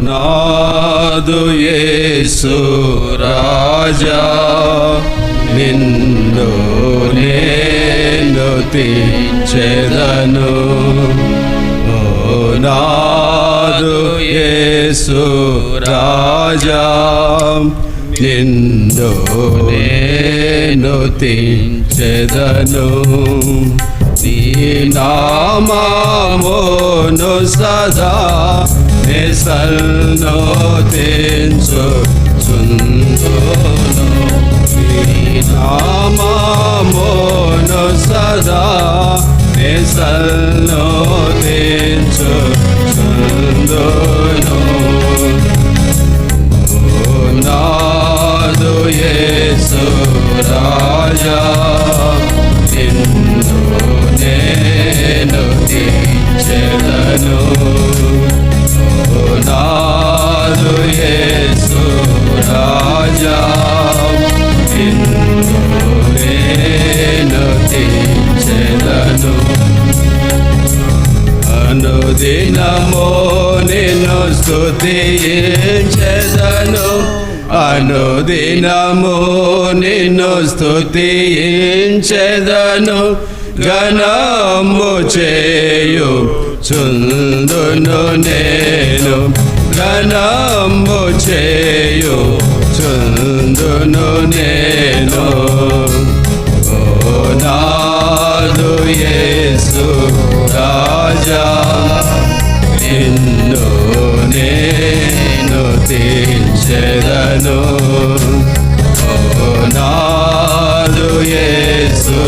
నాదు యేసు రాజా, నిన్ను నేను స్తుతించెదను. ఓ నాదు యేసు రాజా, నిన్ను నేను స్తుతించెదను. నీ నామమును సదా సన్నోతించుచుందును. నీ నామమును సదా సన్నోతించుచుందును. నాదు యేసు రాజా, నిన్ను నేను స్తుతించెదను. నాదు యేసు రాజా, నిన్ను నేను స్తుతించెదను. అనుదినము నిన్ను స్తుతించెదను. అనుదినము నిన్ను స్తుతించెదను. ఘనము చేయుచుందును నేను, ఘనము చేయుచుందును నేను. ఓ నాదు యేసు రాజా, నిన్ను నేను స్తుతించెదను. ఓ నాదు యేసు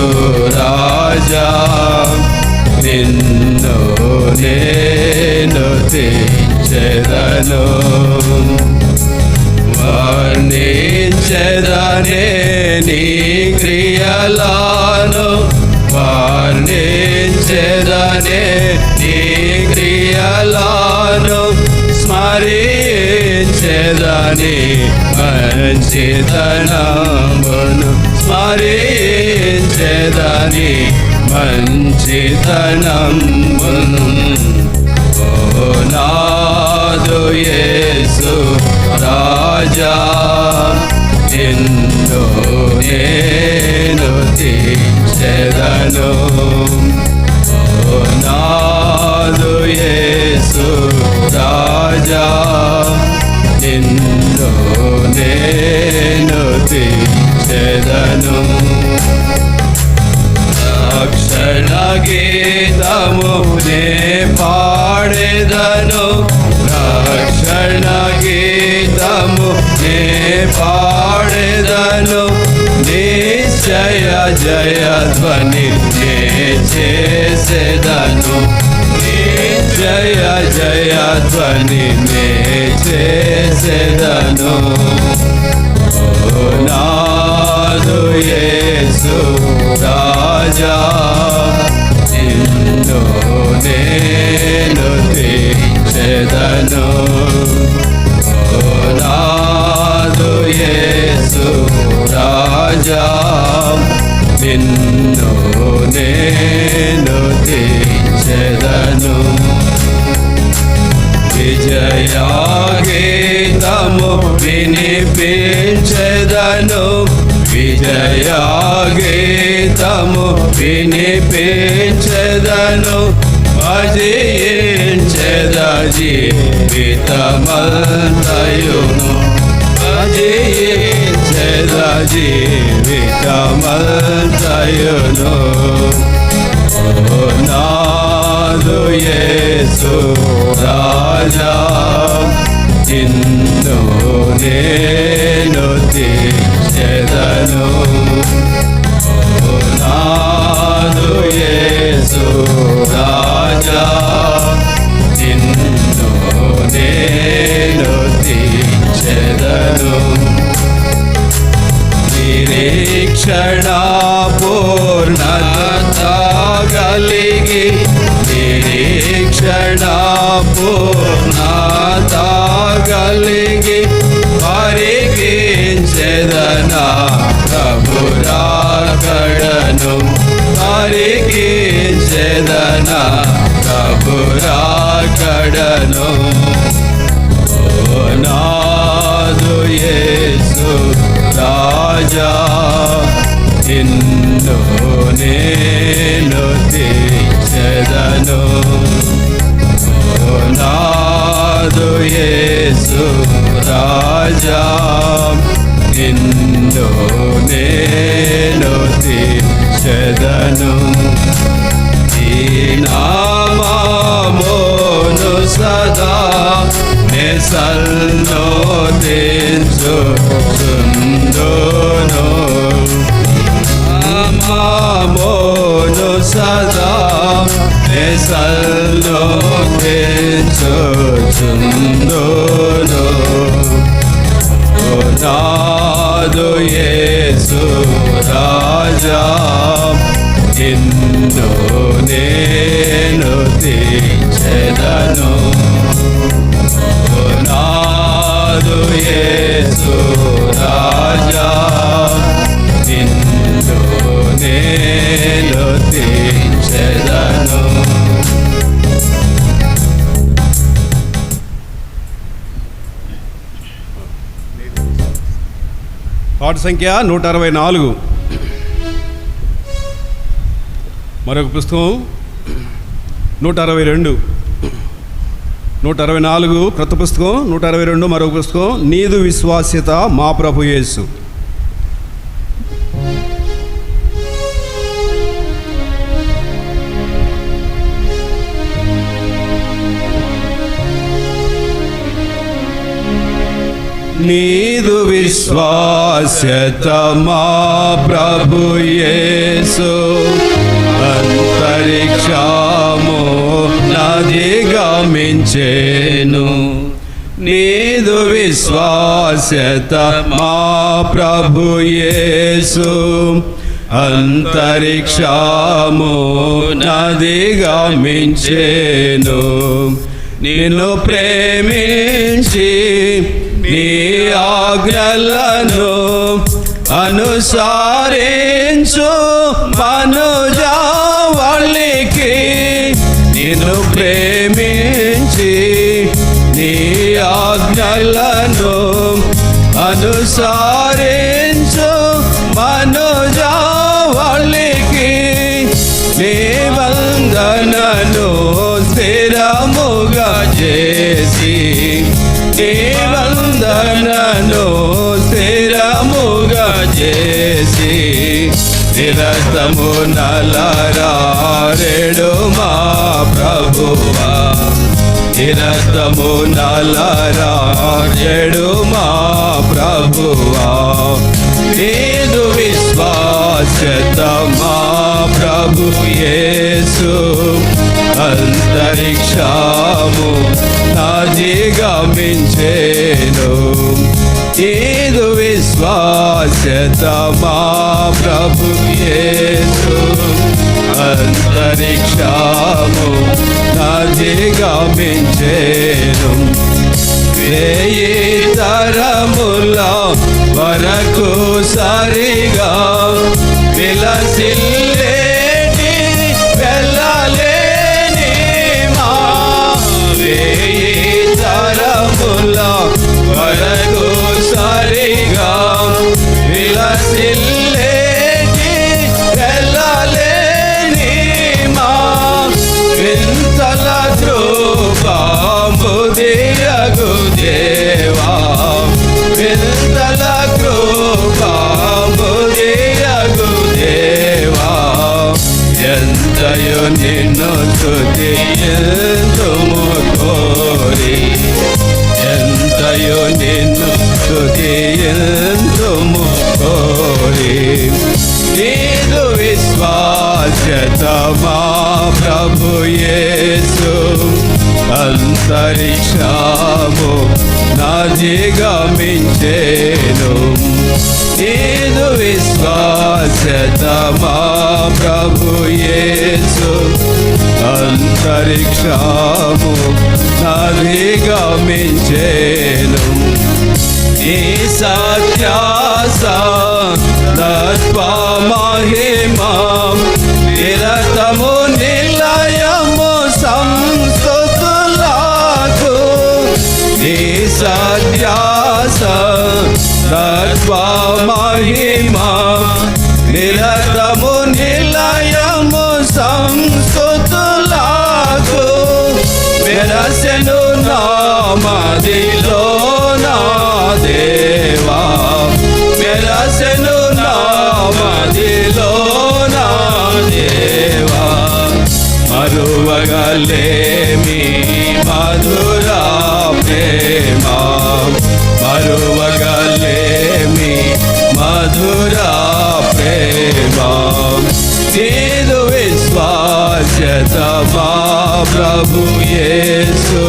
రాజా, నిన్ను నేను స్తుతించెదను. వర్ణించెదనే నీ క్రియలను, వర్ణించెదనే నీ క్రియలను, స్మరించెదనే మంచితనమును, స్మరించెదనే మంచితనమును. ఓ నాదు యేసు రాజా, నిన్ను నేను స్తుతించెదను. ఓ నాదు యేసు రాజా, నిన్ను నేను స్తుతించెదను. రక్షణ గీతము నే పాడెదను, రక్షణ గీతము నే పాడెదను. నిశ్చయ జయధ్వని నే చేసెదను, నిశ్చయ జయధ్వని నే చేసెదను. ఓ నాదు యేసు రాజా, నిన్ను నేను స్తుతించెదను. ఓ నాదు యేసు రాజా, నిన్ను నేను స్తుతించెదను. విజయ గీతము వినిపించెదను, విజయ గీతము వినిపించెదను. అజయించెద జీవితమంతయును, అజయించెద జీవితమంతయును. ఓ నాదు యేసు రాజా, నిన్ను నేను స్తుతించెదను. ఓ నాదు యేసు రాజా, నిన్ను నేను స్తుతించెదను. నిరీక్షణ పూర్ణత కలిగి, నిరీక్షణ పూర్ణత కలిగి, పరికించెదనా ప్రభురాకడను, పరికించెదనా ప్రభురాకడను. ఓ నాదు యేసు రాజా నిన్ను నేను తీర్చెదను నాదు యేసు రాజా నిన్ను నేను తీర్చెదను ఈ నామమును సదా నెసల్లో తెంచుచుందును నామమును సదా నెసల్లో తెంచుచుందును నాదు యేసు రాజా నిన్ను నేను తీర్చెదను నాదు యేసు రాజా నిన్ను నేను తీర్చెదను. పాట సంఖ్య 164. మరొక పుస్తకం 162, 164 క్రొత్త పుస్తకం, 162 మరొక పుస్తకం నీదు విశ్వాస్యత మా ప్రభు యేసు. నీదు విశ్వాస్యత మా ప్రభు యేసు అంతరిక్షము నదిగమించెను. నీదు విశ్వాస్యత మా ప్రభు యేసు అంతరిక్షము నదిగమించెను. నిన్ను ప్రేమించి నీ ఆజ్ఞలను అనుసరించు మనుజావళికి నిన్ను ప్రేమించి నీ ఆజ్ఞలను అనుసరించు మనుజావళికి నీ వందనను స్థిరముగా చేసి నీ వందనను స్థిరముగా చేసి నిరతము నలరారెడు మా ప్రభువా నిరతము నలరారెడు మా ప్రభువా నీదు విశ్వాస్యత మా ప్రభు యేసు అంతరిక్షము నదిగమించెను. నీదు విశ్వాస్యత మా ప్రభు యేసు అంతరిక్షము నదిగమించెను. వేయి తరముల వరకు సరిగా విలసిల్లేటి వెళ్ళలేని మా వేయి తరముల వరకు సరిగా విలసిల్లేటి వెళ్ళలేని మా వింతల కృపము దియగు దేవా వింతల కృపము దియగు దేవా ఎంతయో నిన్ను స్తుతింతుము కోరి ఎంతయో నిన్ను స్తుతింతుము కోరి నీదు విశ్వాస్యత మా ప్రభు యేసు అంతరిక్షము నదిగమించెను. నీదు విశ్వాస్యత మా ప్రభు యేసు అంతరిక్షము నదిగమించెను. ఈ సత్యాస తత్వమహిమా నిరతము నిలయము సంస్తుతులకు ఈ సత్వ మహిమా నిరతము నిలయము సంస్తుతులకు వెరసెను నామదిలో నా దేవా, వెరసెను నామదిలో నా దేవా. మరువగలేమి మధుర ప్రేమ, మరువగలేమి మధుర ప్రేమ. నీదు విశ్వాస్యత మా ప్రభు యేసు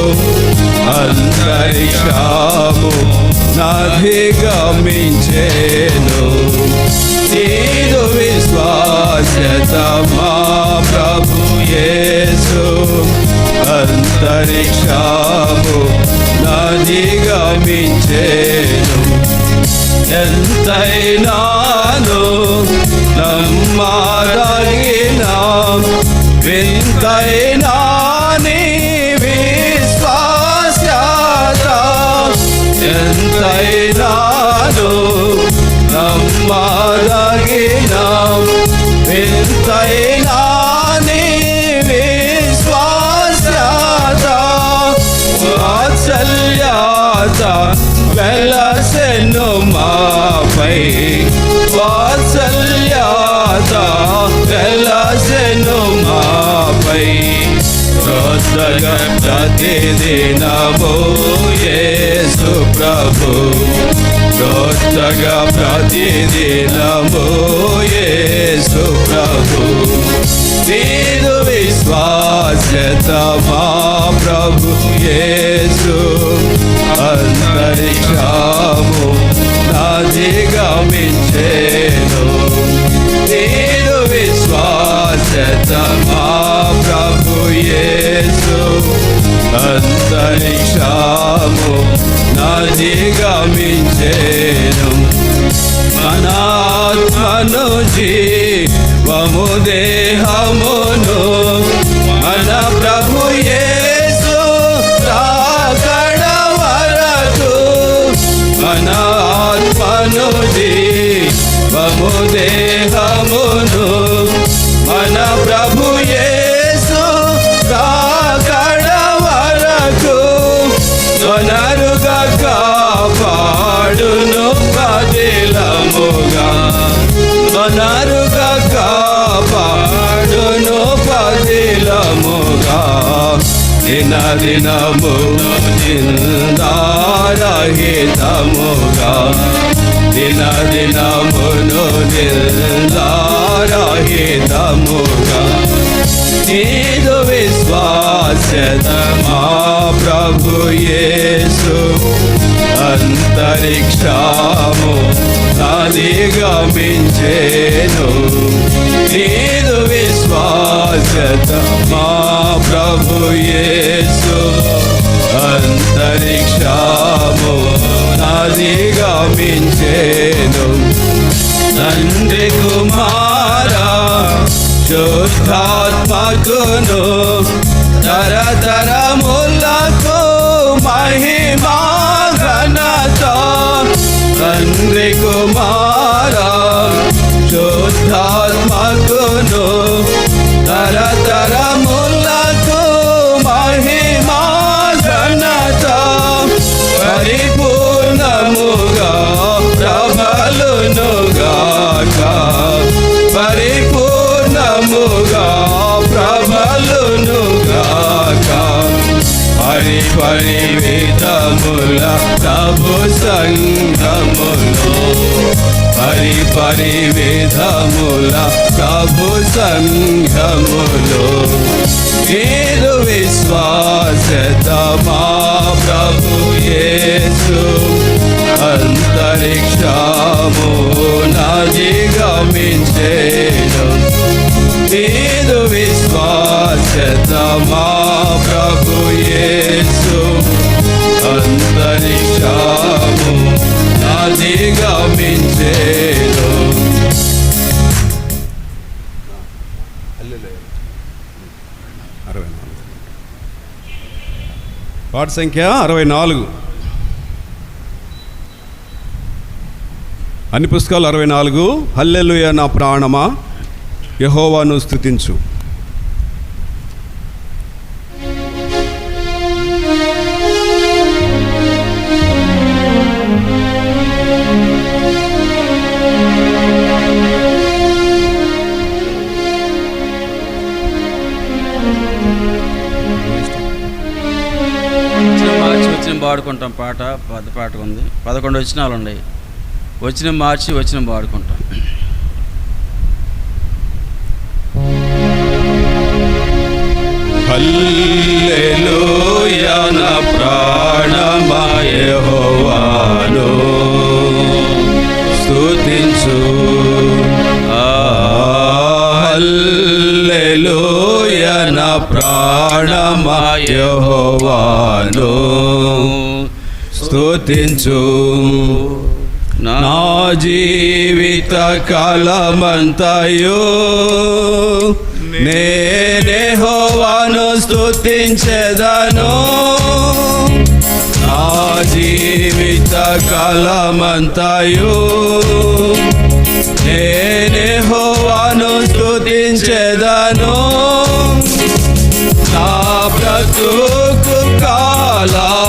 అంతరిక్షము నధిగమించెను. నీదు విశ్వాస్యత మా ప్రభు యేసు అంతరిక్షము నధిగమించెను. ఎంతైనాను నమ్మదగిన వింతైనా నీ విశ్వాస్యత, ఎంతైనాను నమ్మదగిన వింతైనా నీ విశ్వాస్యత. వాత్సల్యత వెలసెను మాపై, వాత్సల్యత వెలసెను మాపై. క్రొత్తగా ప్రతిదినము యేసు ప్రభు, క్రొత్తగా ప్రతిదినము యేసు ప్రభు. నీదు విశ్వాస్యత మా ప్రభు యేసు అంతరిక్షము నధిగమించెను. నీదు విశ్వాస్యత మా ప్రభు యేసు అంతరిక్షము నధిగమించెను. మన ఆత్మను జీవము దేహమును మన ప్రభు యేసు రాకడ వరకు, మన ఆత్మను జీవము దేహమును మన ప్రభు యేసు రాకడ వరకు సొనరుగా కాపాడును పదిలముగా, సొనరుగా కాపాడును పదిలముగా. దినదినము నిందారహితముగా, దినదినమును నిందారహితముగా. నీదు విశ్వాస్యత మా ప్రభు యేసు అంతరిక్షము నధిగమించెను. నీదు విశ్వాస్యత మా ప్రభు యేసు అంతరిక్షము నధిగమించెను. తండ్రి కుమారా శుద్ధాత్మకును తరతరములకు మహిమా ఘనత. తండ్రి కుమారా శుద్ధాత్మకును తరతరములకు మహిమా ఘనత. పరిపూర్ణముగా ప్రబలునుగాక, పరిపూర్ణముగా ప్రబలునుగాక. పరివిధముల ప్రభు సంఘములో, పరివిధముల ప్రభు సంఘములో. నీదు విశ్వాస్యత మా ప్రభు యేసు అంతరిక్షము నధిగమించెను. నీదు విశ్వాస్యత మా ప్రభు యేసు అంతరిక్షము నధిగమించెను. పాట సంఖ్య 64. అన్ని పుస్తకాలు 64. హల్లెలూయా నా ప్రాణమా యెహోవాను స్తుతించు. పాడుకుంటాం. పాట పెద్ద పాట ఉంది. 11 వచనాలు ఉన్నాయి. వచనం మార్చి వచనం పాడుకుంటాం. హల్లెలూయా నా ప్రాణమా యెహోవాను స్తుతించు. హల్లెలూయా నా ప్రాణమా యెహోవాను స్తుతించు. నా జీవిత కాలమంతయు నేనే యెహోవాను స్తుతించెదను. నా జీవిత కాలమంతయు నేనే యెహోవాను స్తుతించెదను. నా బ్రతుకు కాలమంతయు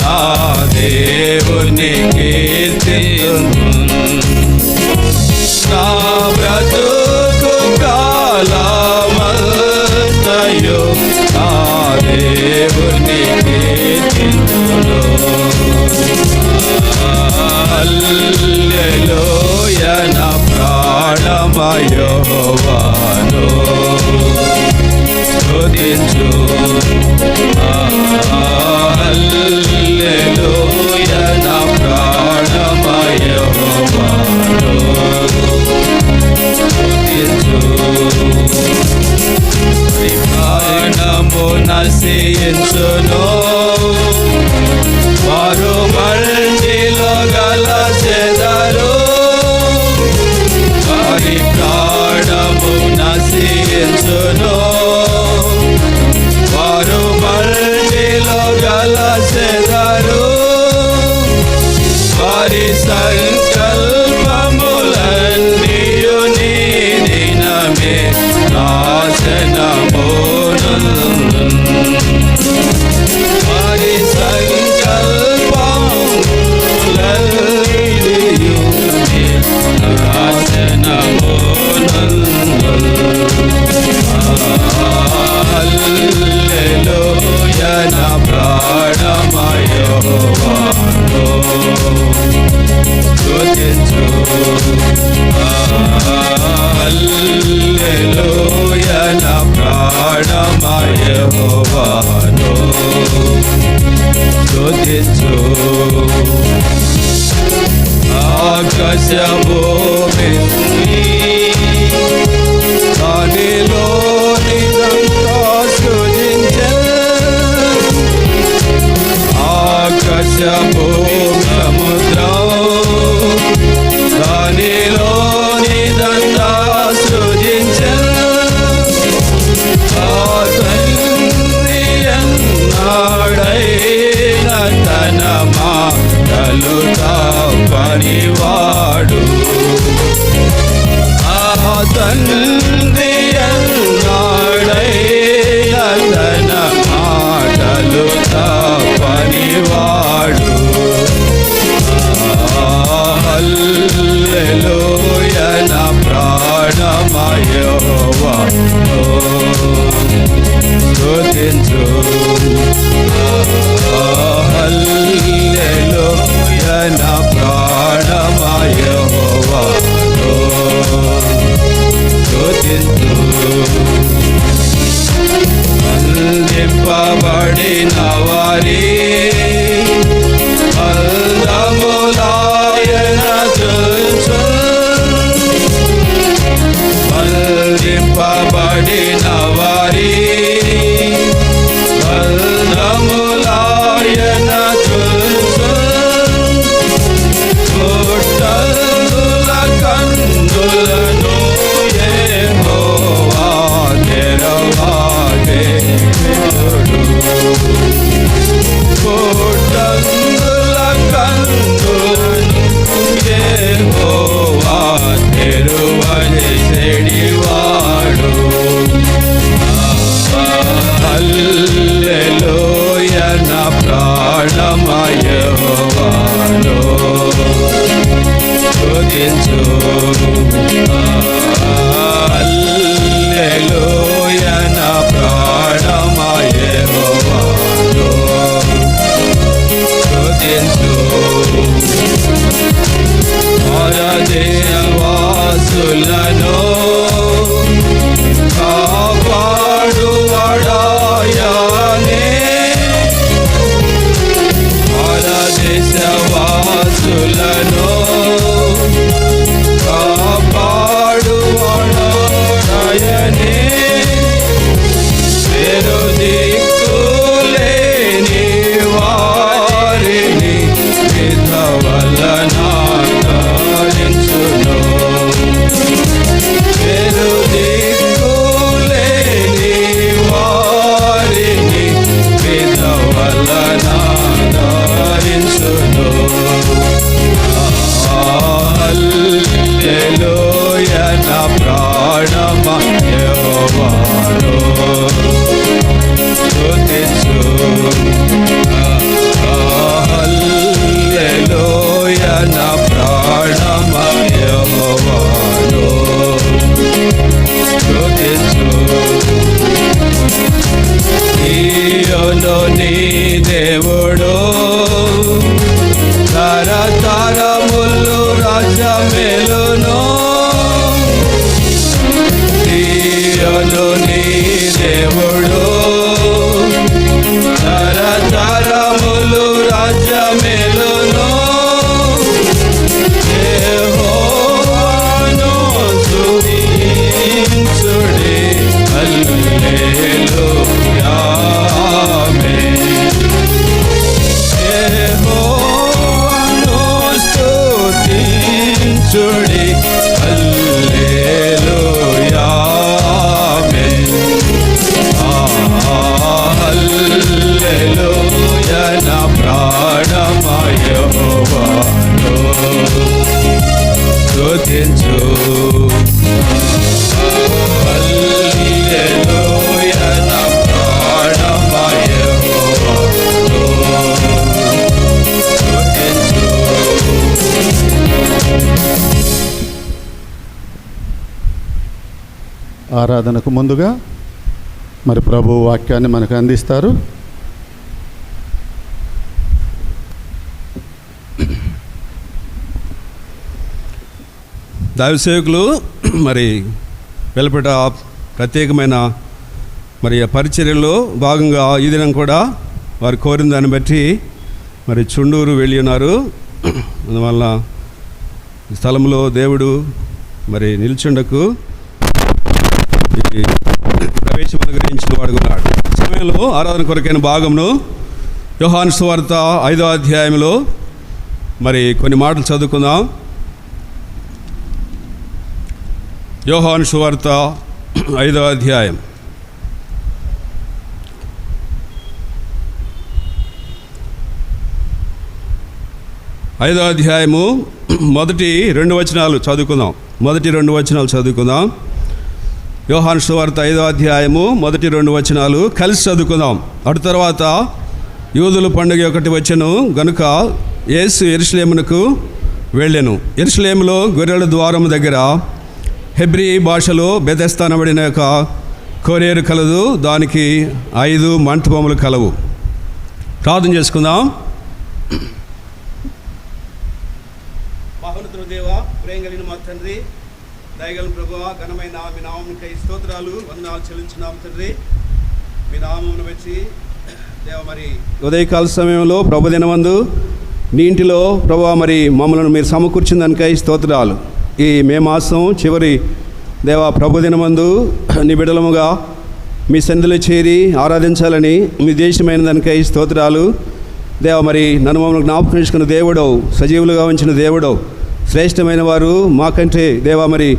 నా దేవుని కీర్తింతును. నా బ్రతుకు కాలమంతయు నా దేవుని కీర్తింతును. హల్లెలూయా నా ప్రాణమా యెహోవాను స్తుతించు. హల్లెలూయా నా ప్రాణమా యెహోవాను స్తుతించు. ప్రాణము నశించును వారు మంటిలో గలచెదరు. వారి ప్రాణము నశించును వారు మంటిలో గలచెదరు. వారి సంకల్పములన్నీయు నీ దినమే నాశనమును. వారి సంకల్పములన్నీయు నీ నాశనమును. హల్లెలూయా నా ప్రాణమా యెహోవాను స్తుతించు. హల్లెలూయా నా ప్రాణమా యెహోవాను స్తుతించు. ఆకాశభూమి దానిలోనిదంతా సృజించెను. ఆకాశభూమి సముద్రం దానిలోనిదంతా సృజించెను. ఆ తండ్రి ఎన్నాడైన తన మాటలు తప్పనివాడు. ఆ తండ్రి ఎన్నాడైన తన మాటలు తప్పనివాడు. హల్లెలూయా నా ప్రాణమా యెహోవాను స్తుతించు. హల్లెలూయా నా ప్రాణమా యెహోవాను స్తుతించు. అందింపబడిన వారి అందములాయన చూచు. అందింపబడిన వారి అందములాయన చూచు. గుట్టల కందులను యెహోవా తెరవాడే. నా ప్రాణమా యెహోవాను స్తుతించు. హల్లెలూయా నా ప్రాణమా యెహోవాను స్తుతించు. దేశవాసులను కాపాడువాడాయనే దేశవాసులను కాపాడువాడాయనే వేరు దిక్కులేని వారిని విధవలనా వేరు దిక్కులేని వారిని విధవలనా ధరించును. హల్లెలూయా నా ప్రాణమా యెహోవాను స్తుతించు. హల్లెలూయా నా ప్రాణమా యెహోవాను స్తుతించు. ఈయోను నీ దేవుడు తరతరములు రాజ్యమేలును. ఈయోను నీ దేవుడు తరతరములు రాజ్యమేలును. యెహోవాను స్తుతించుడి. హల్లెలూయా ఆమేన్. యెహోవాను స్తుతించుడి. హల్లెలూయా ఆమేన్. హల్లెలూయా నా ప్రాణమా యెహోవాను స్తుతించు. హల్లెలూయా నా ప్రాణమా యెహోవాను స్తుతించు. ఆరాధనకు ముందుగా మరి ప్రభు వాక్యాన్ని మనకు అందిస్తారు. దైవసేవకులు మరి వెలుపట ప్రత్యేకమైన మరి పరిచర్యలో భాగంగా ఈ దినం కూడా వారు కోరిన దాన్ని బట్టి మరి చుండూరు వెళ్ళి ఉన్నారు. అందువల్ల ఈ స్థలంలో దేవుడు మరి నిల్చుండకు ప్రవేశం అనుగ్రహించిన వాడుకున్నాడు. సమయంలో ఆరాధన కొరకైన భాగమును యోహాను సువార్త 5వ అధ్యాయంలో మరి కొన్ని మాటలు చదువుకుందాం. యోహాను సువార్త 5వ అధ్యాయం 5వ అధ్యాయము మొదటి 2 వచనాలు చదువుకుందాం. యోహాను సువార్త 5వ అధ్యాయము మొదటి 2 వచనాలు కలిసి చదువుకుందాం. అటు తర్వాత యూదుల పండుగ ఒకటి వచ్చెను గనుక యేసు యెరూషలేమునకు వెళ్ళెను. యెరూషలేములో గొర్రెల ద్వారము దగ్గర హెబ్రీ భాషలో బెతెస్దా అనబడిన యొక్క కోనేరు కలదు. దానికి 5 మంటపములు కలవు. ప్రార్థన చేసుకుందాం. మహోన్నతుడు దేవా, ప్రేమ కలిగిన మా తండ్రి, దయగల ప్రభువా, ఘనమైన మీ నామమునకై స్తోత్రాలు వందనాలు చెల్లించున్నాం తండ్రి. మీ నామమును వచ్చి దేవ మరి ఉదయకాల సమయంలో ప్రభు దినమందు నీ ఇంటిలో ప్రభువా మరి మమ్మల్ని మీరు సమకూర్చిన దానికై స్తోత్రాలు. ఈ మే మాసం చివరి దేవ ప్రభు దినమందు నీ బిడ్డలముగా మీ సన్నిధిలో చేరి ఆరాధించాలని మీ దేశమైన దానికై స్తోత్రాలు. దేవ మరి నన్ను మమ్మల్ని జ్ఞాపకం చేసుకున్న దేవుడవు, సజీవులుగా ఉంచిన దేవుడవు, శ్రేష్టమైన వారు మాకంటే దేవా మరి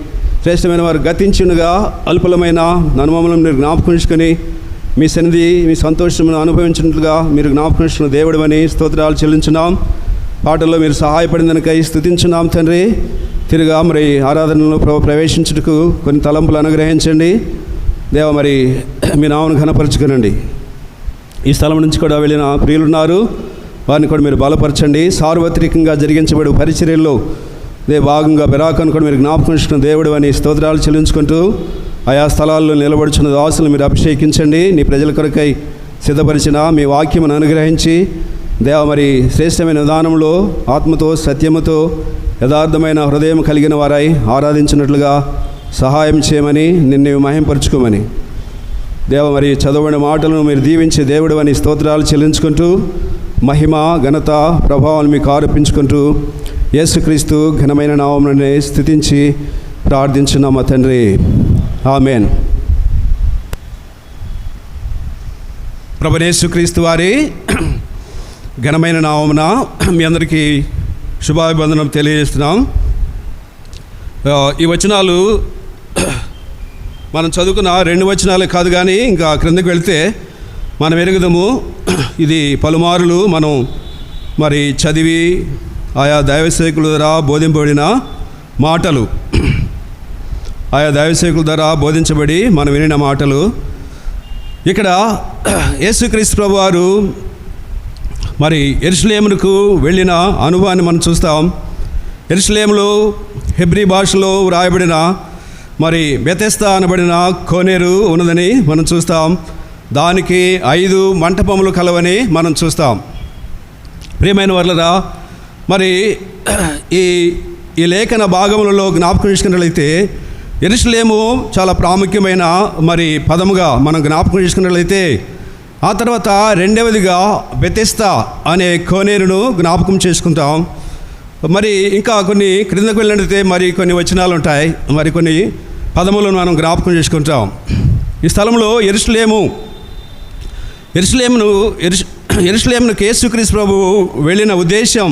శ్రేష్టమైన వారు గతించునుగా అల్పులమైన నన్ను మమ్మల్ని మీరు జ్ఞాపకం చేసుకుని మీ సన్నిధి మీ సంతోషమును అనుభవించినట్లుగా మీరు జ్ఞాపకం చేసుకున్న దేవుడు అని స్తోత్రాలు చెల్లించున్నాం. పాటల్లో మీరు సహాయపడిందనికై స్తుతించున్నాం తండ్రి. తిరుగా మరి ఆరాధనలో ప్రవేశించుటకు కొన్ని తలంపులు అనుగ్రహించండి దేవ. మరి మీ నామను ఘనపరచుకునండి. ఈ స్థలం నుంచి కూడా వెళ్ళిన ప్రియులు ఉన్నారు, వారిని కూడా మీరు బలపరచండి. సార్వత్రికంగా జరిగించబడే పరిచర్యల్లో భాగంగా బెరాకను కూడా మీరు జ్ఞాపకం చేసుకున్న దేవుడు అని స్తోత్రాలు చెల్లించుకుంటూ ఆయా స్థలాల్లో నిలబడుచున్న దాసులు మీరు అభిషేకించండి. నీ ప్రజల కొరకై సిద్ధపరిచిన మీ వాక్యమును అనుగ్రహించి మరి శ్రేష్టమైన విధానంలో ఆత్మతో సత్యముతో యథార్థమైన హృదయం కలిగిన వారై ఆరాధించినట్లుగా సహాయం చేయమని నిన్ను మహింపరచుకోమని మరి చదవని మాటలను మీరు దీవించి దేవుడు అని స్తోత్రాలు చెల్లించుకుంటూ మహిమ ఘనత ప్రభావాలు మీకు ఆరోపించుకుంటూ యేసుక్రీస్తు ఘనమైన నామమునే స్తుతించి ప్రార్థించున్నాం మా తండ్రి, ఆమేన్. ప్రభువైన యేసుక్రీస్తు వారి ఘనమైన నామమున మీ అందరికీ శుభాభివందనం తెలియజేస్తున్నాం. ఈ వచనాలు మనం చదువుకున్న 2 వచనాలే కాదు, కానీ ఇంకా క్రిందకు వెళ్తే మనం ఎరుగుదాము. ఇది పలుమారులు మనం మరి చదివి ఆయా దైవసేవకుల ద్వారా బోధింపబడిన మాటలు, ఆయా దైవసేవకుల ద్వారా బోధించబడి మనం వినిన మాటలు. ఇక్కడ యేసుక్రీస్తు ప్రభువారు మరి యెరూషలేమునకు వెళ్ళిన అనుభవాన్ని మనం చూస్తాం. యెరూషలేములో హెబ్రీ భాషలో వ్రాయబడిన మరి బెతెస్దా అనబడిన కోనేరు ఉన్నదని మనం చూస్తాం. దానికి 5 మంటపములు కలవని మనం చూస్తాం. ప్రియమైన వర్లరా, మరి ఈ లేఖన భాగములలో జ్ఞాపకం చేసుకున్నట్లయితే యెరూషలేము చాలా ప్రాముఖ్యమైన మరి పదముగా మనం జ్ఞాపకం చేసుకున్నట్లయితే, ఆ తర్వాత రెండవదిగా బెతెస్దా అనే కోనేరును జ్ఞాపకం చేసుకుంటాం. మరి ఇంకా కొన్ని క్రిందకు వెళ్ళినట్లయితే మరి కొన్ని వచనాలు ఉంటాయి, మరి కొన్ని పదములను మనం జ్ఞాపకం చేసుకుంటాం. ఈ స్థలంలో యెరూషలేమునకు యేసుక్రీస్తు ప్రభువు వెళ్ళిన ఉద్దేశం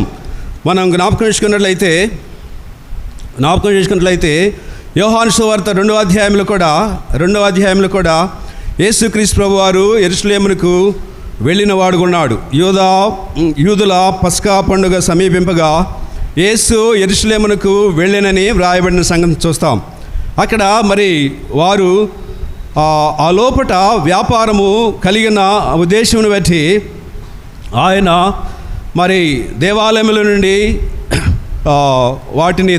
మనం జ్ఞాపకం చేసుకున్నట్లయితే యోహాను సువార్త 2వ అధ్యాయంలో కూడా యేసుక్రీస్తు ప్రభువారు యెరూషలేమునకు వెళ్ళిన వాడుకున్నాడు. యూదుల పస్కా పండుగ సమీపింపగా యేసు యెరూషలేమునకు వెళ్ళినని వ్రాయబడిన సంగతి చూస్తాం. అక్కడ మరి వారు ఆ లోపట వ్యాపారము కలిగిన ఉద్దేశమును బట్టి ఆయన మరి దేవాలయముల నుండి వాటిని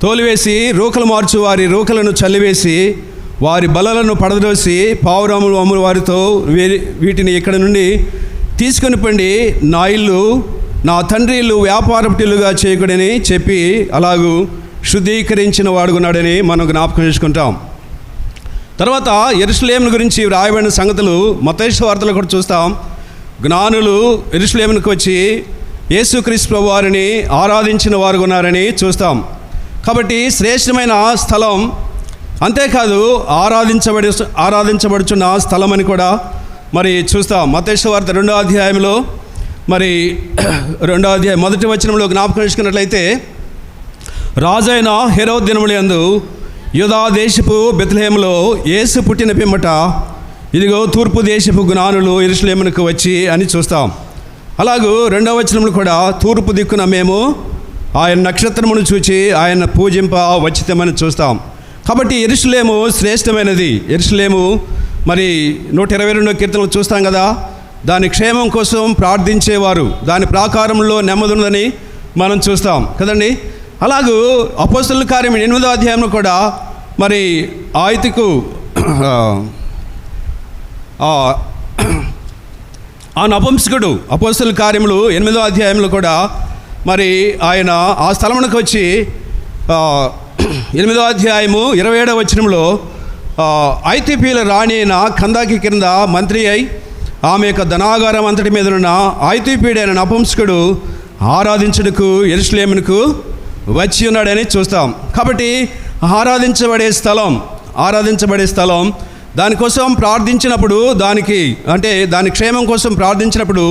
తోలివేసి రూకలు మార్చు వారి రూకలను చల్లివేసి వారి బలలను పడద్రోసి పావురములు అమ్ములు వారితో వీటిని ఇక్కడ నుండి తీసుకొని పండి నా ఇల్లు నా తండ్రి ఇల్లు వ్యాపారపుటిల్లుగా చేయకూడని చెప్పి అలాగూ శుద్ధీకరించిన వాడుకున్నాడని మనం జ్ఞాపకం చేసుకుంటాం. తర్వాత యెరూషలేము గురించి వ్రాయబడిన సంగతులు మత్తయి సువార్తలో కూడా చూస్తాం. జ్ఞానులు యెరూషలేమునకు వచ్చి యేసుక్రీస్తు ప్రభువారిని ఆరాధించిన వారు ఉన్నారని చూస్తాం. కాబట్టి శ్రేష్టమైన స్థలం, అంతేకాదు ఆరాధించబడుచున్న స్థలం అని కూడా మరి చూస్తాం. మత్తయి సువార్త 2వ అధ్యాయంలో మరి 2వ అధ్యాయం 1వ వచనంలో జ్ఞాపకం చేసుకున్నట్లయితే, రాజైన హెరోదు దినములందు యూదా దేశపు బెత్లెహేములో యేసు పుట్టిన పిమ్మట ఇదిగో తూర్పు దేశపు జ్ఞానులు యెరూషలేమునకు వచ్చి అని చూస్తాం. అలాగూ 2వ వచనంలో కూడా తూర్పు దిక్కున మేము ఆయన నక్షత్రమును చూచి ఆయన పూజింప వచ్చితమని చూస్తాం. కాబట్టి యెరూషలేము శ్రేష్టమైనది. యెరూషలేము మరి 122వ కీర్తనలు చూస్తాం కదా, దాని క్షేమం కోసం ప్రార్థించేవారు, దాని ప్రాకారంలో నెమ్మదుందని మనం చూస్తాం కదండి. అలాగూ అపోస్తలుల కార్యం 8వ అధ్యాయంలో కూడా మరి ఆయతికు ఆ నపుంసకుడు అపోస్తలుల కార్యములు 8వ అధ్యాయంలో కూడా మరి ఆయన ఆ స్థలమునకు వచ్చి 8వ అధ్యాయము 27వ వచనంలో ఐథియోపియాల రాణి అయిన కందాకి కింద మంత్రి అయి ఆమె యొక్క ధనాగారం అంతటి మీద ఉన్న ఐథియోపియుడైన నపుంసకుడు ఆరాధించుటకు యెరూషలేమునకు వచ్చి ఉన్నాడని చూస్తాం. కాబట్టి ఆరాధించబడే స్థలం దానికోసం ప్రార్థించినప్పుడు దాని క్షేమం కోసం ప్రార్థించినప్పుడు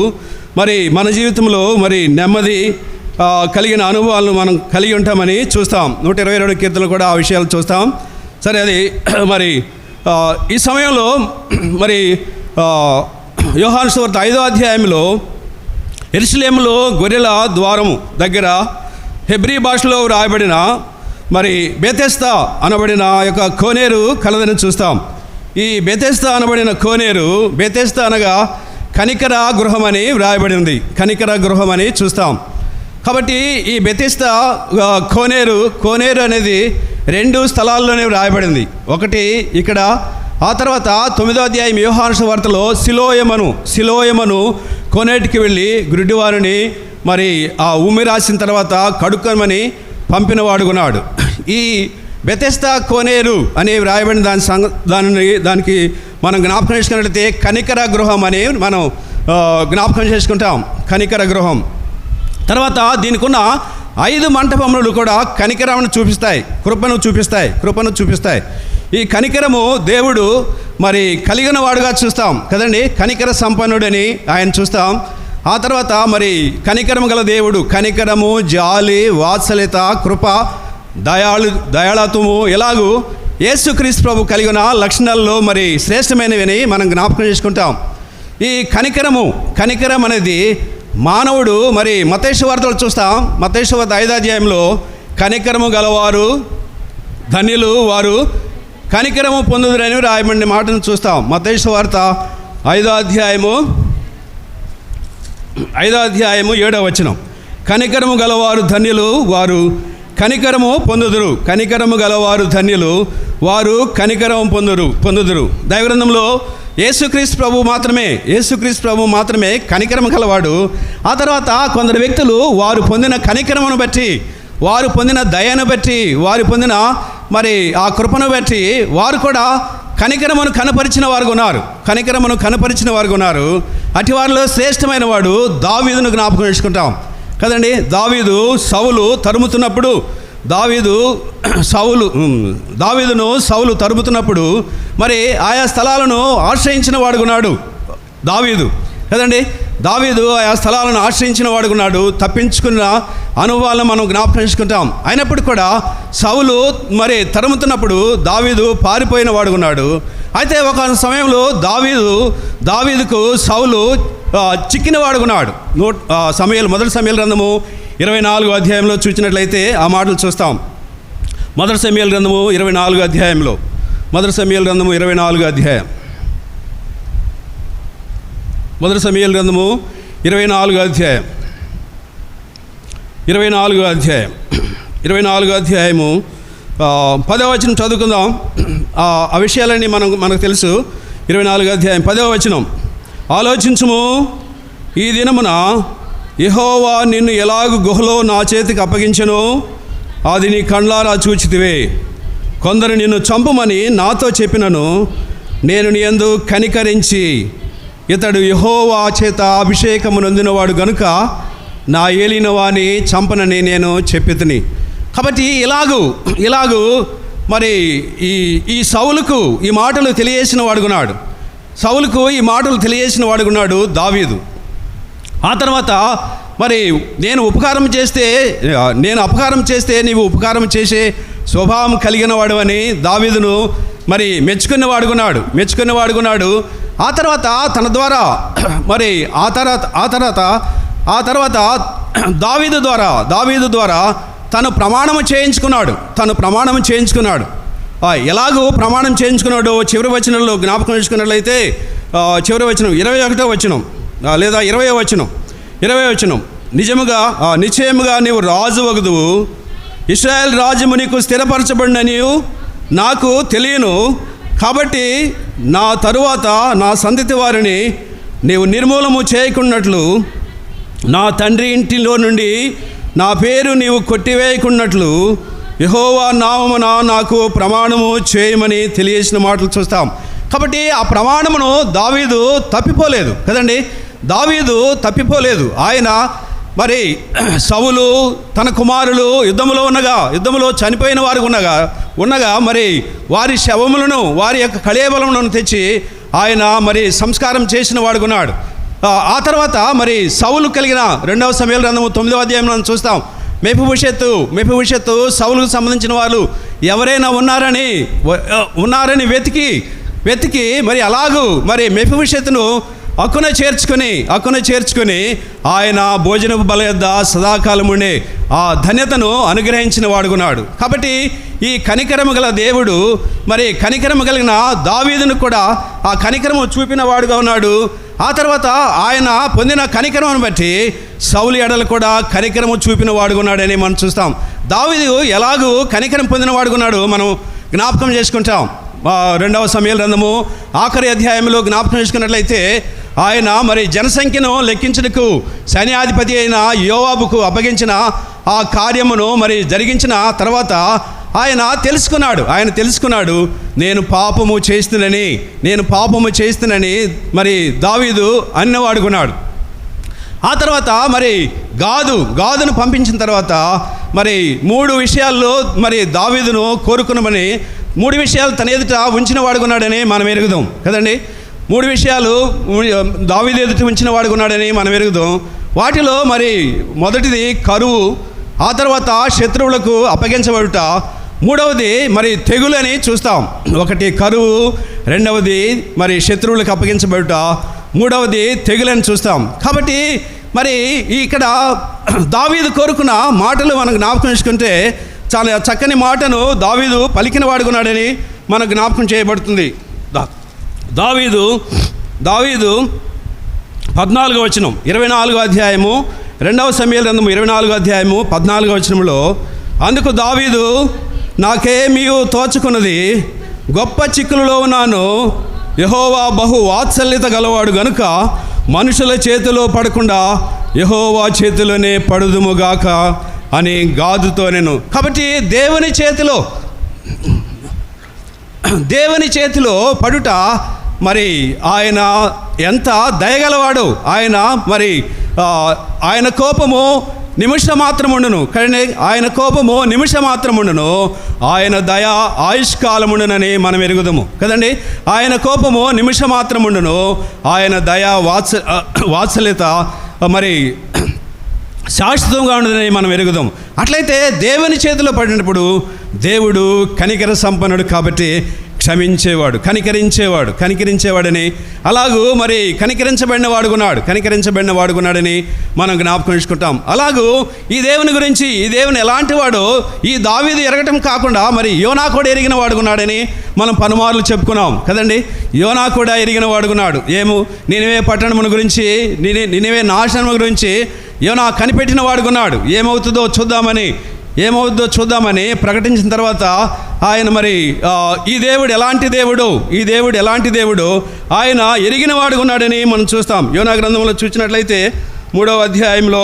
మరి మన జీవితంలో మరి నెమ్మది కలిగిన అనుభవాలను మనం కలిగి ఉంటామని చూస్తాం. 122వ కీర్తనలో కూడా ఆ విషయాలు చూస్తాం. సరే, అది మరి ఈ సమయంలో మరి యోహాను సువార్త 5వ అధ్యాయంలో యెరూషలేములో గొర్రెల ద్వారము దగ్గర హెబ్రీ భాషలో రాయబడిన మరి బెతెస్దా అనబడిన యొక్క కోనేరు కలదని చూస్తాం. ఈ బెతెస్దా అనబడిన కోనేరు, బెతెస్దా అనగా కనికర గృహం అని వ్రాయబడింది. కనికర గృహం అని చూస్తాం. కాబట్టి ఈ బెతెస్దా కోనేరు అనేది 2 స్థలాల్లోనే వ్రాయబడింది. ఒకటి ఇక్కడ, ఆ తర్వాత 9వ అధ్యాయం యోహాను సువార్తలో సిలోయమను కోనేటికి వెళ్ళి గుడ్డివారిని మరి ఆ ఉమ్మి రాసిన తర్వాత కడుక్కమని పంపిన వాడుకున్నాడు. ఈ బెతెస్దా కోనేరు అని వ్రాయబడిన దానికి మనం జ్ఞాపకం చేసుకున్నట్లయితే కనికర గృహం అని మనం జ్ఞాపకం చేసుకుంటాం. కనికర గృహం. తర్వాత దీనికి ఉన్న 5 మంటపములు కూడా కనికరమును చూపిస్తాయి, కృపను చూపిస్తాయి. ఈ కనికరము దేవుడు మరి కలిగిన వాడుగా చూస్తాం కదండి. కనికర సంపన్నుడని ఆయన చూస్తాం. ఆ తర్వాత మరి కనికరము గల దేవుడు, కనికరము, జాలి, వాత్సల్యత, కృప, దయాళత్వము, ఎలాగూ యేసుక్రీస్తు ప్రభు కలిగిన లక్షణాల్లో మరి శ్రేష్టమైనవి మనం జ్ఞాపకం చేసుకుంటాం. ఈ కనికరం అనేది మానవుడు మరి మత్తయి సువార్తలో చూస్తాం. మత్తయి సువార్త 5వ అధ్యాయంలో కనికరము గలవారు ధన్యులు, వారు కనికరము పొందుదురని రాయబడిన మాటను చూస్తాం. మత్తయి సువార్త 5వ అధ్యాయము 7వ వచనం. కనికరము గలవారు ధన్యులు, వారు కనికరము పొందుదురు. కనికరము గలవారు ధన్యులు, వారు కనికరము పొందుదురు. దైవగ్రంథంలో యేసుక్రీస్తు ప్రభు మాత్రమే కనికరము గలవాడు. ఆ తర్వాత కొందరు వ్యక్తులు వారు పొందిన కనికరమును బట్టి, వారు పొందిన దయను బట్టి, వారు పొందిన మరి ఆ కృపను బట్టి వారు కూడా కనికరమును కనపరిచిన వారు ఉన్నారు. అటు వారిలో శ్రేష్టమైన వాడు దావీదును జ్ఞాపకం చేసుకుంటాం కదండి. సౌలును తరుముతున్నప్పుడు మరి ఆయా స్థలాలను ఆశ్రయించిన వాడుకున్నాడు దావీదు కదండి. దావీదు ఆయా స్థలాలను ఆశ్రయించిన వాడుకున్నాడు. తప్పించుకున్న అనుభవాలను మనం జ్ఞాపకం చేసుకుంటాం. అయినప్పుడు కూడా సౌలు మరి తరుముతున్నప్పుడు దావీదు పారిపోయిన వాడుకున్నాడు. అయితే ఒక సమయంలో దావీదుకు సౌలు చిక్కిన వాడుకున్నాడు. మొదటి సమూయేలు గ్రంథము 24వ అధ్యాయంలో చూసినట్లయితే ఆ మాటలు చూస్తాం. మొదటి సమూయేలు గ్రంథము 24వ అధ్యాయంలో, మొదటి సమూయేలు గ్రంథము 24వ అధ్యాయం, మొదటి సమూయేలు గ్రంథము 24వ అధ్యాయం 24వ అధ్యాయము 10వ వచనం చదువుకుందాం. ఆ విషయాలన్నీ మనకు తెలుసు. 24వ అధ్యాయం 10వ వచనం. ఆలోచించుము, ఈ దినమున యెహోవా నిన్ను ఎలాగు గుహలో నా చేతికి అప్పగించెనో అది నీ కండ్లారా చూచితివే. కొందరు నిన్ను చంపుమని నాతో చెప్పినను నేను నీ యందు కనికరించి ఇతడు యెహోవా చేత అభిషేకము నొందినవాడు గనుక నా ఏలిన వాని చంపనని నేను చెప్పితిని. కాబట్టి ఇలాగు మరి ఈ సౌలుకు ఈ మాటలు తెలియజేసిన వాడుకున్నాడు దావీదు. ఆ తర్వాత మరి నేను అపకారం చేస్తే నీవు ఉపకారం చేసే స్వభావం కలిగిన వాడు అని దావీదును మరి మెచ్చుకున్న వాడుకున్నాడు. ఆ తర్వాత తన ద్వారా మరి ఆ తర్వాత దావీదు ద్వారా తను ప్రమాణం చేయించుకున్నాడు. ఎలాగూ ప్రమాణం చేయించుకున్నాడో చివరి వచనంలో జ్ఞాపకం చేసుకున్నట్లయితే చివరి వచనం 21వ వచనం లేదా 20వ వచనం. నిశ్చయముగా నీవు రాజు వగుదువు, ఇశ్రాయేల్ రాజ్యము నీకు స్థిరపరచబడినని నాకు తెలియను. కాబట్టి నా తరువాత నా సంతతి వారిని నీవు నిర్మూలము చేయకున్నట్లు, నా తండ్రి ఇంటిలో నుండి నా పేరు నీవు కొట్టివేయకున్నట్లు యెహోవా నామమున నాకు ప్రమాణము చేయమని తెలియజేసిన మాటలు చూస్తాం. కాబట్టి ఆ ప్రమాణమును దావీదు తప్పిపోలేదు కదండి. ఆయన మరి సౌలు తన కుమారులు యుద్ధములో చనిపోయిన వారు ఉండగా మరి వారి శవములను, వారి యొక్క కళేబలములను తెచ్చి ఆయన మరి సంస్కారం చేసిన వాడుకున్నాడు. ఆ తర్వాత మరి సౌలు కలిగిన 2వ సమూయేలు గ్రంథము 9వ అధ్యాయంలో చూస్తాం. మెఫీబోషెతు సౌలుకు సంబంధించిన వాళ్ళు ఎవరైనా ఉన్నారని వెతికి మరి అలాగూ మరి మెఫీబోషెతును హక్కున చేర్చుకొని ఆయన భోజనపు బల యొద్ద సదాకాలం ఉండే ఆ ధన్యతను అనుగ్రహించిన వాడుకున్నాడు. కాబట్టి ఈ కనికరము గల దేవుడు మరి కనికరము కలిగిన దావీదును కూడా ఆ కనికరము చూపిన వాడుగా ఉన్నాడు. ఆ తర్వాత ఆయన పొందిన కనికరమును బట్టి సౌలు ఎడలు కూడా కనికరము చూపిన వాడుకున్నాడని మనం చూస్తాం. దావీదు ఎలాగూ కనికరం పొందిన వాడుకున్నాడు మనం జ్ఞాపకం చేసుకుంటాం. 2వ సమూయేలు గ్రంథము ఆఖరి అధ్యాయంలో జ్ఞాపకం చేసుకున్నట్లయితే ఆయన మరి జనసంఖ్యను లెక్కించుటకు సైన్యాధిపతి అయిన యోవాబుకు అప్పగించిన ఆ కార్యమును మరి జరిగించిన తర్వాత ఆయన తెలుసుకున్నాడు నేను పాపము చేస్తునని మరి దావీదు అన్నవాడుకున్నాడు. ఆ తర్వాత మరి గాదును పంపించిన తర్వాత మరి 3 విషయాల్లో మరి దావీదును కోరుకున్నామని 3 విషయాలు తన ఎదుట ఉంచిన వాడుకున్నాడని మనం ఎరుగుదాం కదండి. 3 విషయాలు దావీదు ఎదుట ఉంచిన వాడుకున్నాడని మనం ఎరుగుదాం. వాటిలో మరి మొదటిది కరువు, ఆ తర్వాత శత్రువులకు అప్పగించబడుట, 3వది మరి తెగులని చూస్తాం. ఒకటి కరువు, 2వది మరి శత్రువులకు అప్పగించబడుట, 3వది తెగులని చూస్తాం. కాబట్టి మరి ఇక్కడ దావీదు కోరుకున్న మాటలు మనకు జ్ఞాపకం చేసుకుంటే చాలా చక్కని మాటను దావీదు పలికిన వాడుకున్నాడని మనకు జ్ఞాపకం చేయబడుతుంది. దావీదు 14వ వచనం 24వ అధ్యాయము 2వ సమూయేలు గ్రంథము 24వ అధ్యాయము 14వ వచనంలో, అందుకు దావీదు నాకేమీ తోచుకున్నది, గొప్ప చిక్కులలో ఉన్నాను, యెహోవా బహు వాత్సల్యత గలవాడు గనుక మనుషుల చేతిలో పడకుండా యెహోవా చేతిలోనే పడుదుముగాక అని గాదుతో నేను. కాబట్టి దేవుని చేతిలో పడుట మరి ఆయన ఎంత దయగలవాడు. ఆయన కోపము నిమిషమాత్రముండును, కానీ ఆయన కోపము నిమిషమాత్రముండును, ఆయన దయ ఆయుష్కాలముండునని మనం ఎరుగుదాము కదండి. ఆయన కోపము నిమిషమాత్రముండును, ఆయన దయ వాత్సల్యత మరి శాశ్వతంగా ఉండదని మనం ఎరుగుదాం. అట్లయితే దేవుని చేతిలో పడినప్పుడు దేవుడు కనికర సంపన్నుడు కాబట్టి కనికరించేవాడని అలాగూ మరి కనికరించబడిన వాడుకున్నాడని మనం జ్ఞాపకం చేసుకుంటాం. అలాగూ ఈ దేవుని గురించి, ఈ దేవుని ఎలాంటి వాడో ఈ దావీదు ఎరగటం కాకుండా మరి యోనా కూడా ఎరిగిన వాడుకున్నాడని మనం పలుమార్లు చెప్పుకున్నాం కదండి. యోనా కూడా ఎరిగిన వాడుకున్నాడు. నినివే పట్టణముల గురించి, నినివే నాశనం గురించి యోనా కనిపెట్టిన వాడుకున్నాడు. ఏమవుతుందో చూద్దామని ప్రకటించిన తర్వాత ఆయన మరి ఈ దేవుడు ఎలాంటి దేవుడు ఆయన ఎరిగిన వాడుకున్నాడని మనం చూస్తాం. యోనా గ్రంథంలో చూసినట్లయితే 3వ అధ్యాయంలో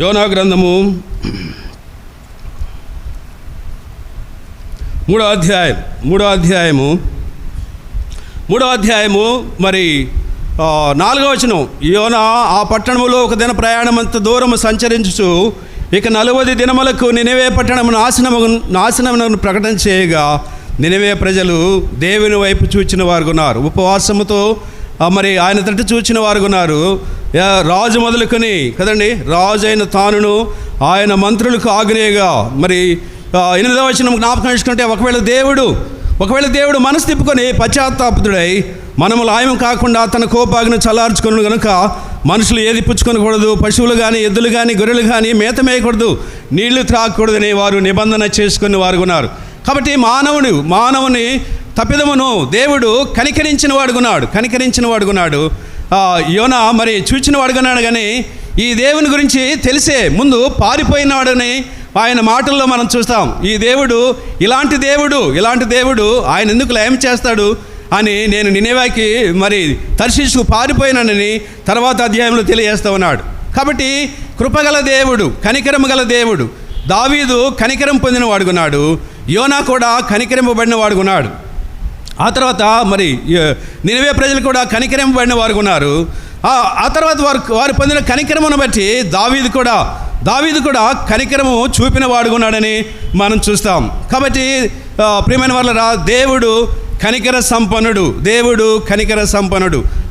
యోనా గ్రంథము 3వ అధ్యాయము మరి 4వ వచనం, యోనా ఆ పట్టణములో ఒక దిన ప్రయాణమంత దూరము సంచరించుచు ఇక 40 దినములకు నినివే పట్టణము నాశనమును ప్రకటన చేయగా నినివే ప్రజలు దేవుని వైపు చూచిన వారు ఉన్నారు, ఉపవాసముతో మరి ఆయన తట్టు చూచిన వారు ఉన్నారు. రాజు మొదలుకొని కదండి, రాజు అయిన తానును ఆయన మంత్రులకు ఆజ్ఞగా మరి 8వ వచనం జ్ఞాపకం చేసుకుంటే ఒకవేళ దేవుడు మనసు తిప్పుకొని పశ్చాత్తాపతుడై మనము లాయం కాకుండా తన కోపాగ్ని చల్లార్చుకుని కనుక మనుషులు ఏది పుచ్చుకొనకూడదు, పశువులు కానీ ఎద్దులు కానీ గొర్రెలు కానీ మేత మేయకూడదు, నీళ్లు త్రాగకూడదని వారు నిబంధన చేసుకుని వారు ఉన్నారు. కాబట్టి మానవుని తప్పిదమును దేవుడు కనికరించిన వాడుకున్నాడు. యోనా మరి చూచిన వాడుకున్నాడు. కానీ ఈ దేవుని గురించి తెలిసే ముందు పారిపోయినాడని ఆయన మాటల్లో మనం చూస్తాం. ఈ దేవుడు ఇలాంటి దేవుడు ఆయన ఎందుకు లయం చేస్తాడు అని నేను నినివేకి మరి తర్షీషుకు పారిపోయినానని తర్వాత అధ్యాయంలో తెలియజేస్తూ ఉన్నాడు. కాబట్టి కృపగల దేవుడు, కనికరము గల దేవుడు. దావీదు కనికరం పొందిన వాడుకున్నాడు, యోనా కూడా కనికరింపబడిన వాడుకున్నాడు. ఆ తర్వాత మరి నినివే ప్రజలు కూడా కనికరింపబడిన వారు ఉన్నారు. ఆ తర్వాత వారు పొందిన కనికరమును బట్టి దావీదు కూడా కనికరము చూపిన వాడుకున్నాడని మనం చూస్తాం. కాబట్టి ప్రియమైన వాళ్ళరా, దేవుడు కనికర సంపన్నుడు.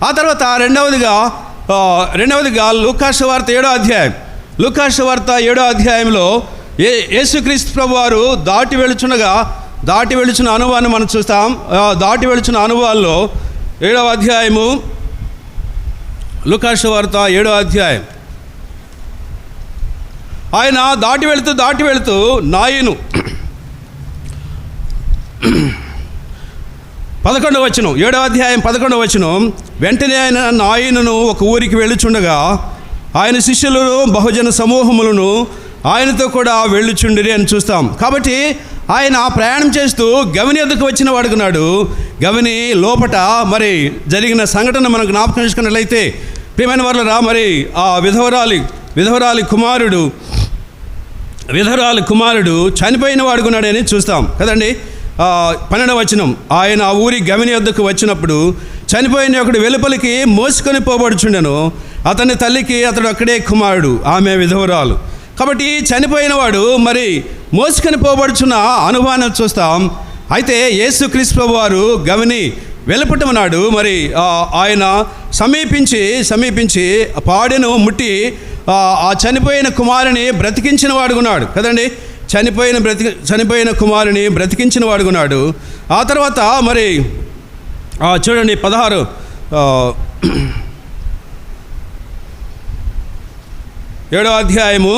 ఆ తర్వాత రెండవదిగా లూకాసు వార్త 7వ అధ్యాయంలో యేసుక్రీస్తు ప్రభు వారు దాటి వెళుచుండగా దాటి వెళుచున్న అనుభవాన్ని మనం చూస్తాం. దాటి వెళుచున్న అనుభవాల్లో 7వ అధ్యాయము, లూకా సువార్త 7వ అధ్యాయం. ఆయన దాటి వెళుతూ నాయను 11వ వచనం, 7వ అధ్యాయం 11వ వచనం. వెంటనే ఆయన నాయనను ఒక ఊరికి వెళ్ళుచుండగా ఆయన శిష్యులను బహుజన సమూహములను ఆయనతో కూడా వెళ్ళుచుండిరి అని చూస్తాం. కాబట్టి ఆయన ప్రయాణం చేస్తూ గవిని ఎద్దుకు వచ్చిన వాడుకున్నాడు. గవిని లోపట మరి జరిగిన సంఘటన మనం జ్ఞాపకం చేసుకున్నట్లయితే, ప్రియమైన వాళ్ళరా, మరి ఆ విధవరాలి కుమారుడు చనిపోయిన వాడుకున్నాడని చూస్తాం కదండి. 12వ వచనం. ఆయన ఆ ఊరి గవిని వద్దకు వచ్చినప్పుడు చనిపోయిన ఒకడు వెలుపలికి మోసుకొని పోబడుచుండెను. అతని తల్లికి అతడు అక్కడే కుమారుడు, ఆమె విధవరాలు. కాబట్టి చనిపోయిన వాడు మరి మోసుకొని పోబడుచున్న అనుభవాన్ని చూస్తాం. అయితే యేసుక్రీస్తు ప్రభువు వారు గవిని వెలుపటమన్నాడు. మరి ఆయన సమీపించి పాడెను ముట్టి ఆ చనిపోయిన కుమారుని బ్రతికించిన వాడుకున్నాడు కదండి. చనిపోయిన కుమారుని బ్రతికించిన వాడుకున్నాడు. ఆ తర్వాత మరి చూడండి 16 7వ అధ్యాయము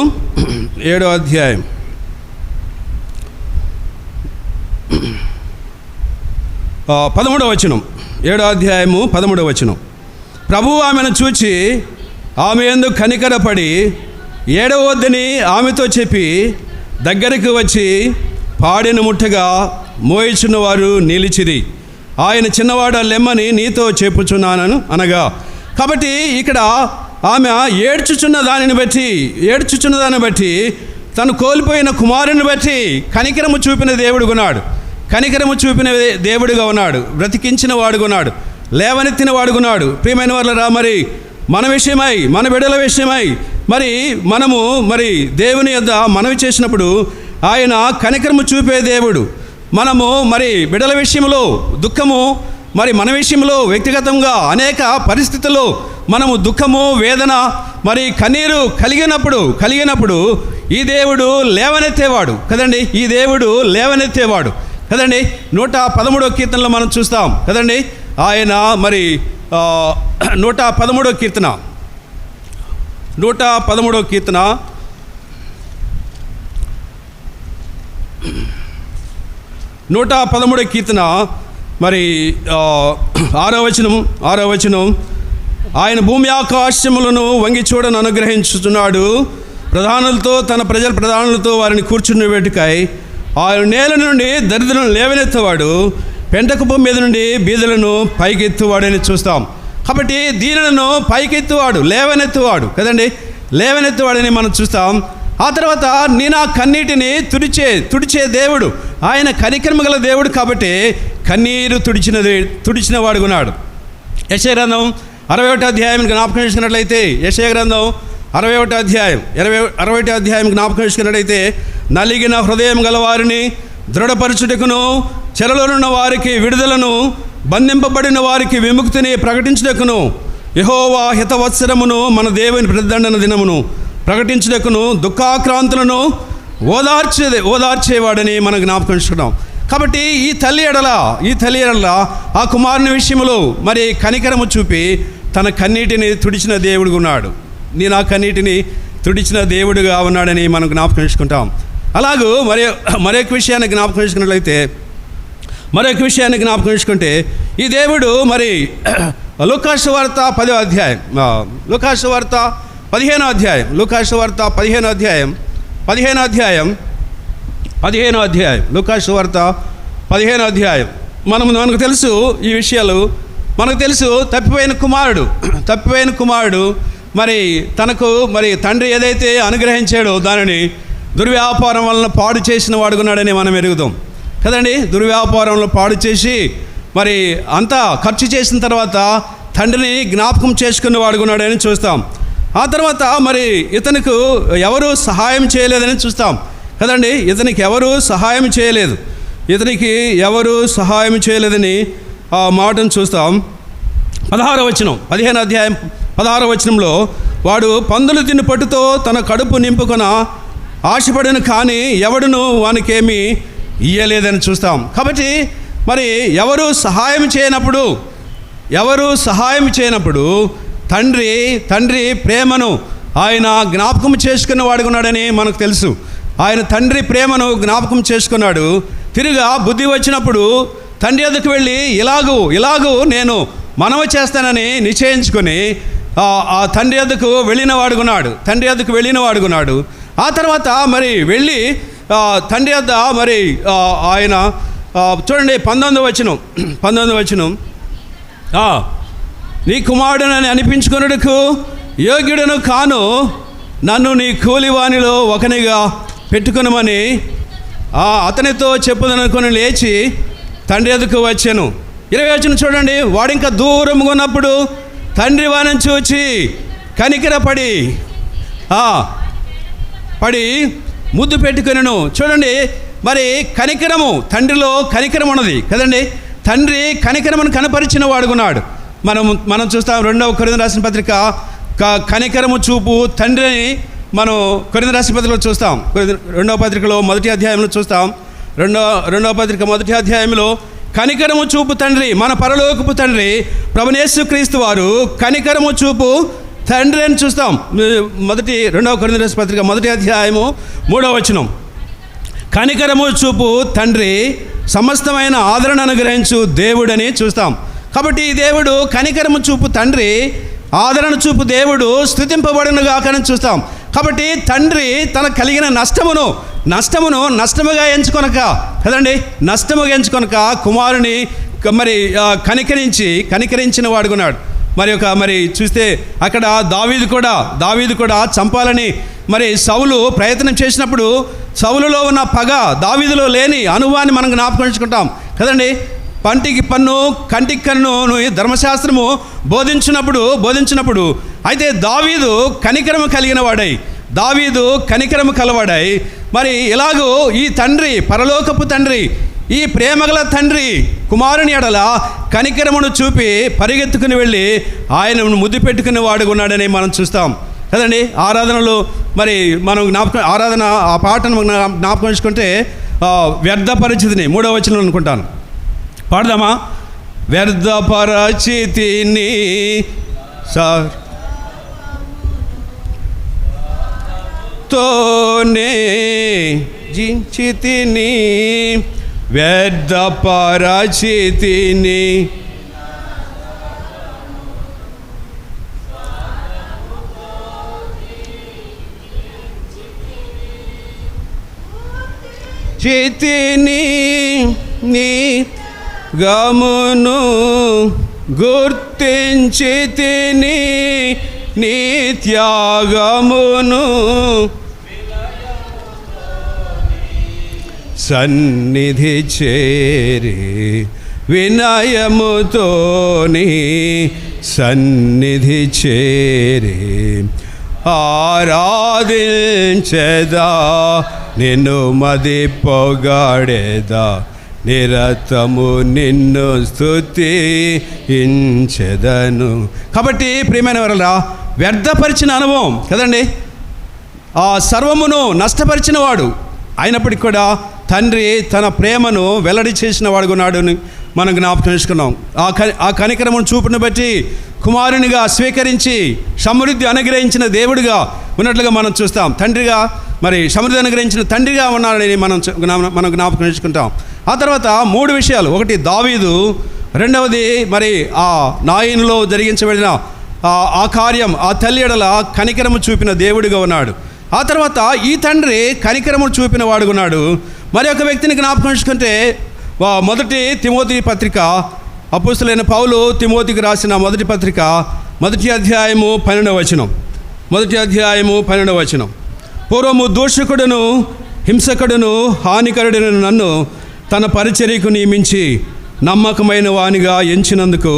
13వ వచనం. 7వ అధ్యాయము 13వ వచనం. ప్రభువు ఆమెను చూచి ఆమె యందు కనికరపడి ఏడవద్దని ఆమెతో చెప్పి దగ్గరికి వచ్చి పాడెను ముట్టగా మోయిచున్న వారు నిలిచిరి. ఆయన చిన్నవాడ లెమ్మని నీతో చెప్పుచున్నాను అనగా. కాబట్టి ఇక్కడ ఆమె ఏడ్చుచున్న దానిని బట్టి తను కోల్పోయిన కుమారుని బట్టి కనికరము చూపిన దేవుడుగా ఉన్నాడు. బ్రతికించిన వాడుకున్నాడు, లేవనెత్తిన వాడుకున్నాడు. ప్రియమైన వాళ్ళరా, మరి మన విషయమై, మన బిడ్డల విషయమై మరి మనము మరి దేవుని యొద్ద మనవి చేసినప్పుడు ఆయన కనికరము చూపే దేవుడు. మనము మరి బిడ్డల విషయంలో దుఃఖము, మరి మన విషయంలో వ్యక్తిగతంగా అనేక పరిస్థితుల్లో మనము దుఃఖము, వేదన, మరి కన్నీరు కలిగినప్పుడు ఈ దేవుడు లేవనెత్తేవాడు కదండి. ఈ దేవుడు లేవనెత్తేవాడు కదండి. 113వ కీర్తనలో మనం చూస్తాం కదండి. ఆయన మరి 113వ కీర్తన 113వ కీర్తన 113వ కీర్తన మరి 6వ వచనం. ఆయన భూమి ఆకాశములను వంగి చూడను అనుగ్రహించుచున్నాడు. తన ప్రధానులతో వారిని కూర్చుని వేటుకై ఆయన నేల నుండి దరిద్రులను లేవనెత్తవాడు, పెంటకుప్ప మీద నుండి బీదలను పైకెత్తువాడని చూస్తాం. కాబట్టి దీనులను పైకెత్తువాడు, లేవనెత్తువాడు కదండి. లేవనెత్తువాడని మనం చూస్తాం. ఆ తర్వాత నీ నా కన్నీటిని తుడిచే దేవుడు, ఆయన కనికరము గల దేవుడు. కాబట్టి కన్నీరు తుడిచిన వాడుకున్నాడు. యెషయా గ్రంథం 61వ అధ్యాయం జ్ఞాపకం చేసుకున్నట్లయితే, యెషయా గ్రంథం 61వ అధ్యాయం 61వ అధ్యాయం జ్ఞాపకం చేసుకున్నట్లయితే, నలిగిన హృదయం గల వారిని దృఢపరచుటకును, చెరలోనున్న వారికి విడుదలను, బంధింపబడిన వారికి విముక్తిని ప్రకటించుటకును, యెహోవా హితవత్సరమును మన దేవుని ప్రతిదండన దినమును ప్రకటించుటకును, దుఃఖాక్రాంతులను ఓదార్చేవాడని మనం జ్ఞాపకం చేసుకున్నాం. కాబట్టి ఈ తల్లి ఎడల ఆ కుమారుని విషయంలో మరి కనికరము చూపి తన కన్నీటిని తుడిచిన దేవుడుగా ఉన్నాడు. నీ నా కన్నీటిని తుడిచిన దేవుడుగా ఉన్నాడని మనం జ్ఞాపకం చేసుకుంటాం. అలాగూ మరొక విషయాన్ని జ్ఞాపకం చేసుకుంటే ఈ దేవుడు మరి లూకా సువార్త 10వ అధ్యాయం, లూకా సువార్త 15వ అధ్యాయం, లూకా సువార్త 15వ అధ్యాయం, లూకా సువార్త 15వ అధ్యాయం. మనకు తెలుసు ఈ విషయాలు. మనకు తెలుసు తప్పిపోయిన కుమారుడు మరి తనకు మరి తండ్రి ఏదైతే అనుగ్రహించాడో దానిని దుర్వ్యాపారం వలన పాడు చేసిన వాడుకున్నాడని మనం ఎరుగుతాం కదండి. దుర్వ్యాపారంలో పాడు చేసి మరి అంతా ఖర్చు చేసిన తర్వాత తండ్రిని జ్ఞాపకం చేసుకుని వాడుకున్నాడని చూస్తాం. ఆ తర్వాత మరి ఇతనికి ఎవరు సహాయం చేయలేదని చూస్తాం కదండి. ఇతనికి ఎవరు సహాయం చేయలేదని ఆ మాటను చూస్తాం. 15వ అధ్యాయం 16వ వచనంలో, వాడు పందులు తిని పట్టుతో తన కడుపు నింపుకొన ఆశపడను, కానీ ఎవడును వానికేమి ఇయ్యలేదని చూస్తాం. కాబట్టి మరి ఎవరు సహాయం చేయనప్పుడు తండ్రి ప్రేమను ఆయన జ్ఞాపకం చేసుకున్న వాడుకున్నాడని మనకు తెలుసు. ఆయన తండ్రి ప్రేమను జ్ఞాపకం చేసుకున్నాడు. తిరిగా బుద్ధి వచ్చినప్పుడు తండ్రి వద్దకు వెళ్ళి ఇలాగూ నేను మనవి చేస్తానని నిశ్చయించుకొని ఆ తండ్రి వద్దకు వెళ్ళిన వాడుకున్నాడు. ఆ తర్వాత మరి వెళ్ళి తండ్రి వద్ద మరి ఆయన చూడండి 19వ వచనం నీ కుమారుడనని అనిపించుకొనుటకు యోగ్యుడను కాను, నన్ను నీ కూలివానిలో ఒకనిగా పెట్టుకొనమని అతనితో చెప్పుదనుకొని లేచి తండ్రి వద్దకు వచ్చాను. 20వ వచనం చూడండి. వాడు ఇంకా దూరంగా ఉన్నప్పుడు తండ్రి వారిని చూచి కనికరపడి ముద్దు పెట్టుకొనెను. చూడండి, మరి కనికరము, తండ్రిలో కనికరం ఉన్నది కదండి. తండ్రి కనికరమును కనపరిచిన వాడుకున్నాడు. మనం చూస్తాం 2వ కొరింథీయులకు రాసిన పత్రిక కనికరము చూపు తండ్రిని మనం కొరింథీయులకు రాసిన పత్రికలో చూస్తాం. 2వ పత్రికలో 1వ అధ్యాయంలో చూస్తాం. 2వ పత్రిక 1వ అధ్యాయంలో కనికరము చూపు తండ్రి, మన పరలోకపు తండ్రి ప్రభువైన యేసుక్రీస్తు వారు కనికరము చూపు తండ్రి అని చూస్తాం. 2వ కొరింథీయులకు రాసిన పత్రిక 1వ అధ్యాయము 3వ వచనం. కనికరము చూపు తండ్రి సమస్తమైన ఆదరణ అనుగ్రహించు దేవుడని చూస్తాం. కాబట్టి ఈ దేవుడు కనికరము చూపు తండ్రి, ఆదరణ చూపు దేవుడు స్తుతింపబడునుగాకని చూస్తాం. కాబట్టి తండ్రి తన కలిగిన నష్టముగా ఎంచుకొనక కదండి, నష్టముగా ఎంచుకొనక కుమారుని మరి కనికరించిన వాడుకున్నాడు. మరి చూస్తే అక్కడ దావీదు కూడా చంపాలని మరి సౌలు ప్రయత్నం చేసినప్పుడు సౌలులో ఉన్న పగ దావీదులో లేని అనుభవాన్ని మనం జ్ఞాపకం కదండి. పంటికి పన్ను కంటికి కన్ను ధర్మశాస్త్రము బోధించినప్పుడు అయితే దావీదు కనికరము కలవాడై మరి ఇలాగూ ఈ తండ్రి, పరలోకపు తండ్రి, ఈ ప్రేమగల తండ్రి కుమారుని ఎడల కనికరమును చూపి పరిగెత్తుకుని వెళ్ళి ఆయనను ముద్దు పెట్టుకుని వాడుకున్నాడని మనం చూస్తాం కదండి. ఆరాధనలో మరి మనం ఆరాధన ఆ పాటను జ్ఞాపకం చేసుకుంటే వ్యర్థపరిచితిని 3వ వచనం అనుకుంటాను, పాడదామా? వ్యర్థపరచితిని తోనే జించితిని, వ్యర్థపరచితిని చితిని నీ గమును గుర్తించితిని, నీ త్యాగమును సన్నిధి చేరి వినయముతోని సన్నిధి చేరి ఆరాధించెదా, నిన్ను మది పొగడెదా, నిరతము నిన్ను స్తుతించెదను. కాబట్టి ప్రియమైన వారలా, వ్యర్థపరిచిన అనుభవం కదండి, ఆ సర్వమును నష్టపరిచిన వాడు అయినప్పటికీ కూడా తండ్రి తన ప్రేమను వెల్లడి చేసిన వాడుకున్నాడు అని మనం జ్ఞాపకం చేసుకున్నాం. ఆ కనికరమును చూపును బట్టి కుమారునిగా స్వీకరించి సమృద్ధి అనుగ్రహించిన దేవుడిగా ఉన్నట్లుగా మనం చూస్తాం. తండ్రిగా మరి సమృద్ధి అనుగ్రహించిన తండ్రిగా ఉన్నాడని మనం జ్ఞాపకం చేసుకుంటాం. ఆ తర్వాత 3 విషయాలు. ఒకటి దావీదు, రెండవది మరి ఆ నాయనులో జరిగించబడిన ఆ కార్యం, ఆ తల్లి ఎడల కనికరము చూపిన దేవుడిగా ఉన్నాడు. ఆ తర్వాత ఈ తండ్రి కనికరము చూపిన వాడుకున్నాడు. మరి ఒక వ్యక్తిని జ్ఞాపకం చేసుకుంటే 1 తిమోతి పత్రిక, అపోస్తలుడైన పౌలు తిమోతికి రాసిన 1 పత్రిక 1వ అధ్యాయము 12వ వచనం. 1వ అధ్యాయము 12వ వచనం. పూర్వము దూషకుడును హింసకుడును హానికరుడును నన్ను తన పరిచర్యకు నియమించి నమ్మకమైన వానిగా ఎంచినందుకు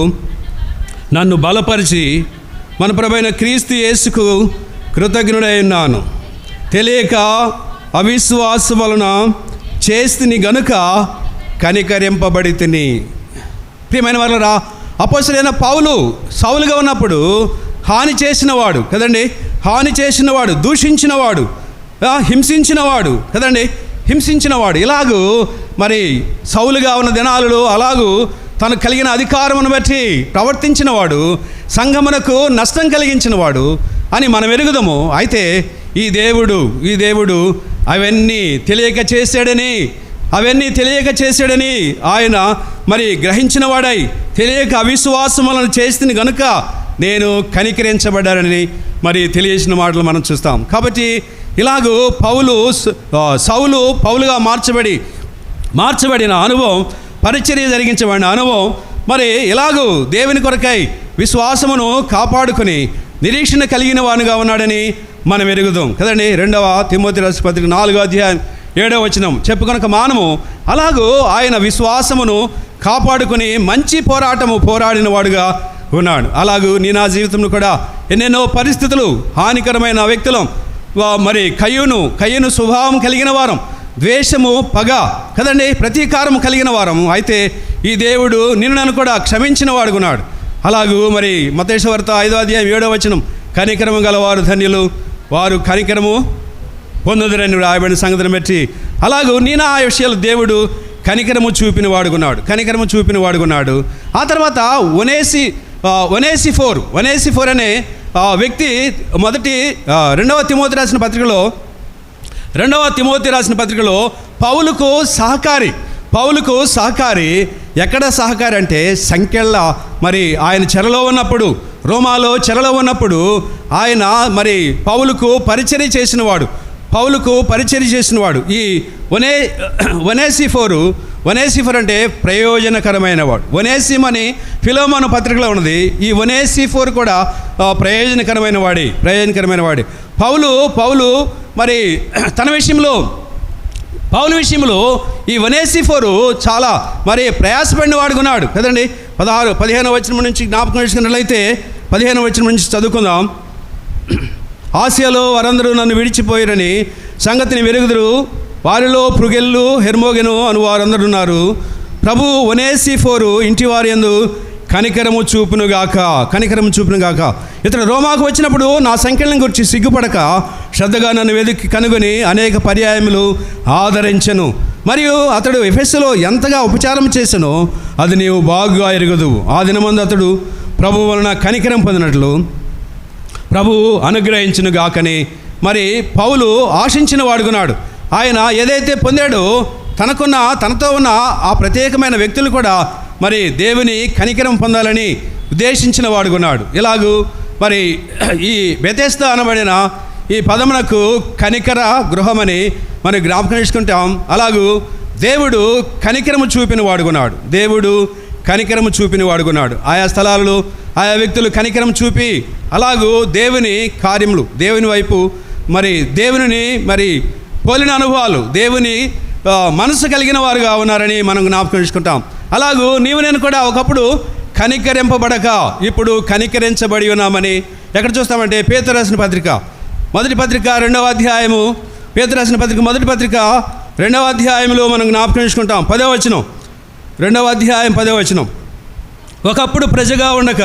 నన్ను బలపరిచి మన ప్రభువైన క్రీస్తు యేసుకు కృతజ్ఞుడై ఉన్నాను. తెలియక అవిశ్వాసం వలన చేస్తిని గనుక కనికరింపబడి తిని. ప్రియమైన వారలారా, అపోస్తలుడైన పౌలు సౌలుగా ఉన్నప్పుడు హాని చేసినవాడు కదండి, హాని చేసినవాడు, దూషించినవాడు, హింసించినవాడు కదండి, హింసించినవాడు. ఇలాగూ మరి సౌలుగా ఉన్న దినాలలో అలాగూ తనకు కలిగిన అధికారమును బట్టి ప్రవర్తించిన వాడు, సంఘమునకు నష్టం కలిగించిన వాడు అని మనం ఎరుగుదాము. అయితే ఈ దేవుడు అవన్నీ తెలియక చేశాడని ఆయన మరి గ్రహించిన వాడై తెలియక అవిశ్వాసములను చేస్తుంది గనుక నేను కనికరించబడ్డానని మరి తెలియజేసిన మాటలు మనం చూస్తాం. కాబట్టి ఇలాగూ సౌలు పౌలుగా మార్చబడిన అనుభవం, పరిచర్య జరిగించబడిన అనుభవం, మరి ఇలాగూ దేవుని కొరకై విశ్వాసమును కాపాడుకొని నిరీక్షణ కలిగిన వానుగా ఉన్నాడని మనం ఎరుగుదాం కదండి. 2వ తిమోతి రాసిన పత్రిక 4వ అధ్యాయం 7వ వచనం చెప్పుకొనక మానము అలాగూ ఆయన విశ్వాసమును కాపాడుకొని మంచి పోరాడిన వాడుగా ఉన్నాడు. అలాగూ నా జీవితంలో కూడా ఎన్నెన్నో పరిస్థితులు, హానికరమైన వ్యక్తులం, మరి కయ్యూను స్వభావం కలిగిన వారం, ద్వేషము, పగ కదండి, ప్రతీకారం కలిగిన వారం. అయితే ఈ దేవుడు నన్ను కూడా క్షమించిన వాడుకున్నాడు. అలాగూ మరి మత్తయి సువార్త 5వ అధ్యాయం 7వ వచనం కనికరము గలవారు ధన్యులు, వారు కనికరము పొందుదురని రాయబడిన సంగతిని బట్టి అలాగూ ఆ విషయాలు దేవుడు కనికరము చూపిన వాడుకున్నాడు. ఆ తర్వాత ఒనేసిఫోర్ అనే వ్యక్తి 2వ తిమోతి రాసిన పత్రికలో పౌలుకు సహకారి. ఎక్కడ సహకారి అంటే సంఖ్యల మరి ఆయన చెరలో ఉన్నప్పుడు, రోమాలో చెరలో ఉన్నప్పుడు ఆయన మరి పౌలుకు పరిచర్య చేసిన వాడు. ఈ ఒనేసిఫోర్ అంటే ప్రయోజనకరమైన వాడు. ఒనేసిమ్ అని ఫిలోమోను పత్రికలో ఉన్నది. ఈ ఒనేసిఫోర్ కూడా ప్రయోజనకరమైన వాడి. పౌలు మరి తన పౌలు విషయంలో ఈ ఒనేసిఫోరు చాలా మరి ప్రయాసపడిన వాడుకున్నాడు కదండి. 15వ వచనం నుంచి జ్ఞాపకం చేసుకున్నట్లయితే 15వ వచనం నుంచి చదువుకుందాం. ఆసియాలో వారందరూ నన్ను విడిచిపోయారని సంగతిని వెరుగుదురు, వారిలో పృగెల్లు, హెర్మోగెను అను వారందరూ ఉన్నారు. ప్రభు ఒనేసిఫోరు ఇంటి వారి యందు కనికరము చూపునుగాక. ఇతడు రోమాకు వచ్చినప్పుడు నా సంఖ్యలను గురించి సిగ్గుపడక శ్రద్ధగా నన్ను వెతికి కనుగొని అనేక పర్యాయములు ఆదరించెను. మరియు అతడు ఎఫెసులో ఎంతగా ఉపచారం చేసెనో అది నీవు బాగుగా ఎరుగదు. ఆ దినమందు అతడు ప్రభు వలన కనికరం పొందినట్లు ప్రభు అనుగ్రహించును గాకని మరి పౌలు ఆశించిన వాడుకున్నాడు. ఆయన ఏదైతే పొందాడో తనతో ఉన్న ఆ ప్రత్యేకమైన వ్యక్తులు కూడా మరి దేవుని కనికరం పొందాలని ఉద్దేశించిన వాడుకున్నాడు. ఇలాగూ మరి ఈ బెతెస్దా అనబడిన ఈ పదమునకు కనికర గృహమని మనం జ్ఞాపకం చేసుకుంటాం. అలాగూ దేవుడు కనికరము చూపిన వాడుకున్నాడు. ఆయా స్థలాలలో ఆయా వ్యక్తులు కనికరం చూపి అలాగూ దేవుని కార్యములు, దేవుని వైపు మరి దేవుని మరి పోలిన అనుభవాలు, దేవుని మనసు కలిగిన వారుగా ఉన్నారని మనం జ్ఞాపకం చేసుకుంటాం. అలాగూ నేను కూడా ఒకప్పుడు కనికరింపబడక ఇప్పుడు కనికరించబడి ఉన్నామని ఎక్కడ చూస్తామంటే పేతురు రాసిన పత్రిక మొదటి పత్రిక 2వ అధ్యాయము, పేతురు రాసిన పత్రిక మొదటి పత్రిక 2వ అధ్యాయంలో మనం జ్ఞాపకం చేసుకుంటాం. 10వ వచనం, 2వ అధ్యాయం 10వ వచనం. ఒకప్పుడు ప్రజగా ఉండక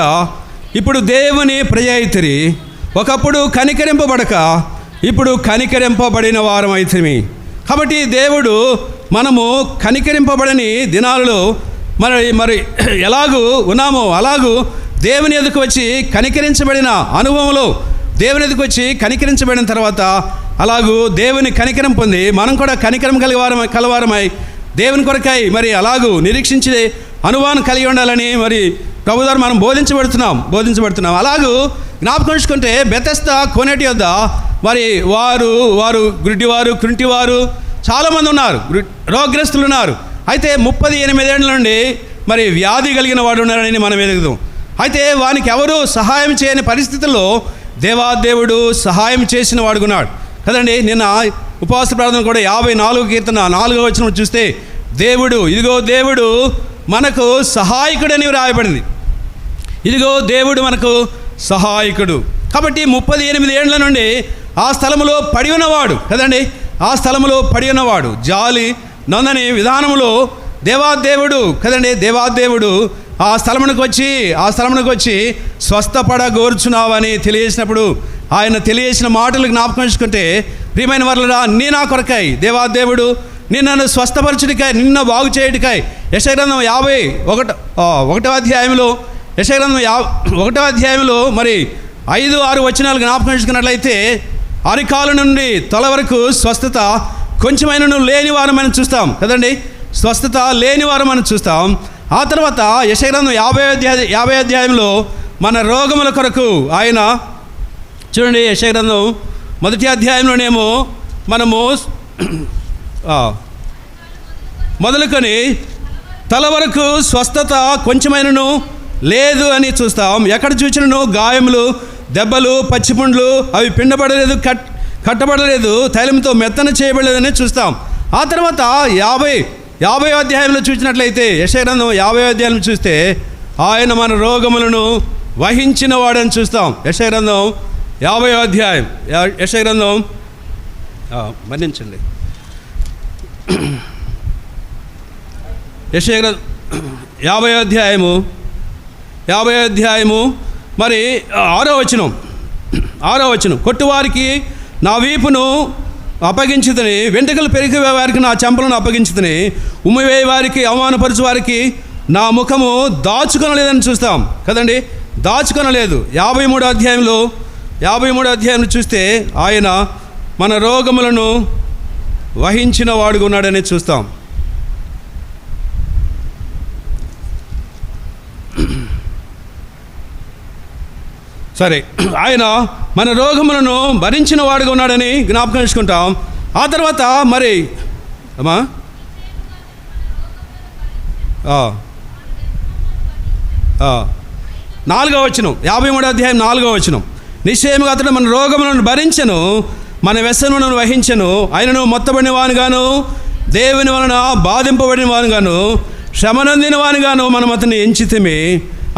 ఇప్పుడు దేవుని ప్రజ అయితిరి, ఒకప్పుడు కనికరింపబడక ఇప్పుడు కనికరింపబడిన వారం అయితిమి. కాబట్టి దేవుడు మనము కనికరింపబడని దినాలలో మరి ఎలాగూ ఉన్నామో అలాగూ దేవుని ఎదుకు వచ్చి కనికరించబడిన అనుభవంలో దేవుని ఎదుకు వచ్చి కనికరించబడిన తర్వాత అలాగూ దేవుని కనికరం పొంది మనం కూడా కనికరం కలవారమై దేవుని కొరకై మరి అలాగూ నిరీక్షించే అనుభవాన్ని కలిగి ఉండాలని మరి ప్రభు ద్వారా మనం బోధించబడుతున్నాం. అలాగూ జ్ఞాపకం ఉంచుకుంటే బెతెస్దా కోనేటి వద్ద మరి వారు గుడ్డివారు, కుంటివారు చాలామంది ఉన్నారు, రోగగ్రస్తులు ఉన్నారు. అయితే 38 ఏళ్ళ నుండి మరి వ్యాధి కలిగిన వాడు ఉన్నారని మనం ఎదుగుదాం. అయితే వానికి ఎవరు సహాయం చేయని పరిస్థితుల్లో దేవాదేవుడు సహాయం చేసిన వాడుకున్నాడు కదండి. నిన్న ఉపవాస ప్రార్థన కూడా 54 కీర్తన 4వ వచనం చూస్తే దేవుడు మనకు సహాయకుడని వ్రాయబడింది. దేవుడు మనకు సహాయకుడు. కాబట్టి 38 ఏళ్ళ నుండి ఆ స్థలములో పడి ఉన్నవాడు కదండి. ఆ స్థలములో పడి ఉన్నవాడు జాలి నొందని విధానములో దేవాదేవుడు కదండి. దేవాదేవుడు ఆ స్థలమునకు వచ్చి స్వస్థపడగోర్చున్నావని తెలియజేసినప్పుడు ఆయన తెలియజేసిన మాటలు జ్ఞాపకం చేసుకుంటే ప్రియమైన వారలారా, నా కొరకై దేవాదేవుడు నిన్ను స్వస్థపరచుడికై, నిన్ను బాగు చేయుడికై. యెషయా గ్రంథం 51వ అధ్యాయంలో, యెషయా గ్రంథం 1వ అధ్యాయంలో మరి 5-6 వచనాలు జ్ఞాపకం చేసుకున్నట్లయితే, అరికాల నుండి తల వరకు స్వస్థత కొంచెమైనను లేని వారం మనం చూస్తాం కదండి. స్వస్థత లేని వారం మనం చూస్తాం. ఆ తర్వాత యెషయా గ్రంథం 50వ అధ్యాయంలో మన రోగముల కొరకు ఆయన, చూడండి, యెషయా గ్రంథం 1వ అధ్యాయంలోనేమో మనము మొదలుకొని తల వరకు స్వస్థత కొంచెమైనను లేదు అని చూస్తాం. ఎక్కడ చూసినను గాయములు, దెబ్బలు, పచ్చిపుండ్లు, అవి పిండబడలేదు, కట్టబడలేదు, తైలంతో మెత్తన చేయబడలేదని చూస్తాం. ఆ తర్వాత 50వ అధ్యాయంలో చూసినట్లయితే, యెషయా గ్రంథం 50వ అధ్యాయం చూస్తే ఆయన మన రోగములను వహించిన వాడని చూస్తాం. యెషయా గ్రంథం 50వ అధ్యాయం, యెషయా గ్రంథం మన్నించండి, యెషయా గ్రంథం 50వ అధ్యాయము మరి 6వ వచనం, కొట్టువారికి నా వీపును అప్పగించుతని, వెంట్రుకలు పెరిగే వారికి నా చెంపలను అప్పగించుతని, ఉమ్మివేయ వారికి, అవమానపరచు వారికి నా ముఖము దాచుకొనలేదని చూస్తాం కదండి. దాచుకొనలేదు. 53వ అధ్యాయంలో చూస్తే ఆయన మన రోగములను వహించిన వాడుగా ఉన్నాడని చూస్తాం. సరే, ఆయన మన రోగములను భరించిన వాడుగా ఉన్నాడని జ్ఞాపకం చేసుకుంటాం. ఆ తర్వాత మరి అమ్మా 4వ వచనం, 53వ అధ్యాయం 4వ వచనం, నిశ్చయముగా అతడు మన రోగములను భరించెను, మన వ్యసనములను వహించెను, ఆయనను మొత్తబడిన వానుగాను, దేవుని వలన బాధింపబడిన వానుగాను, శ్రమనందిన వానుగాను మనం అతన్ని ఎంచితిమి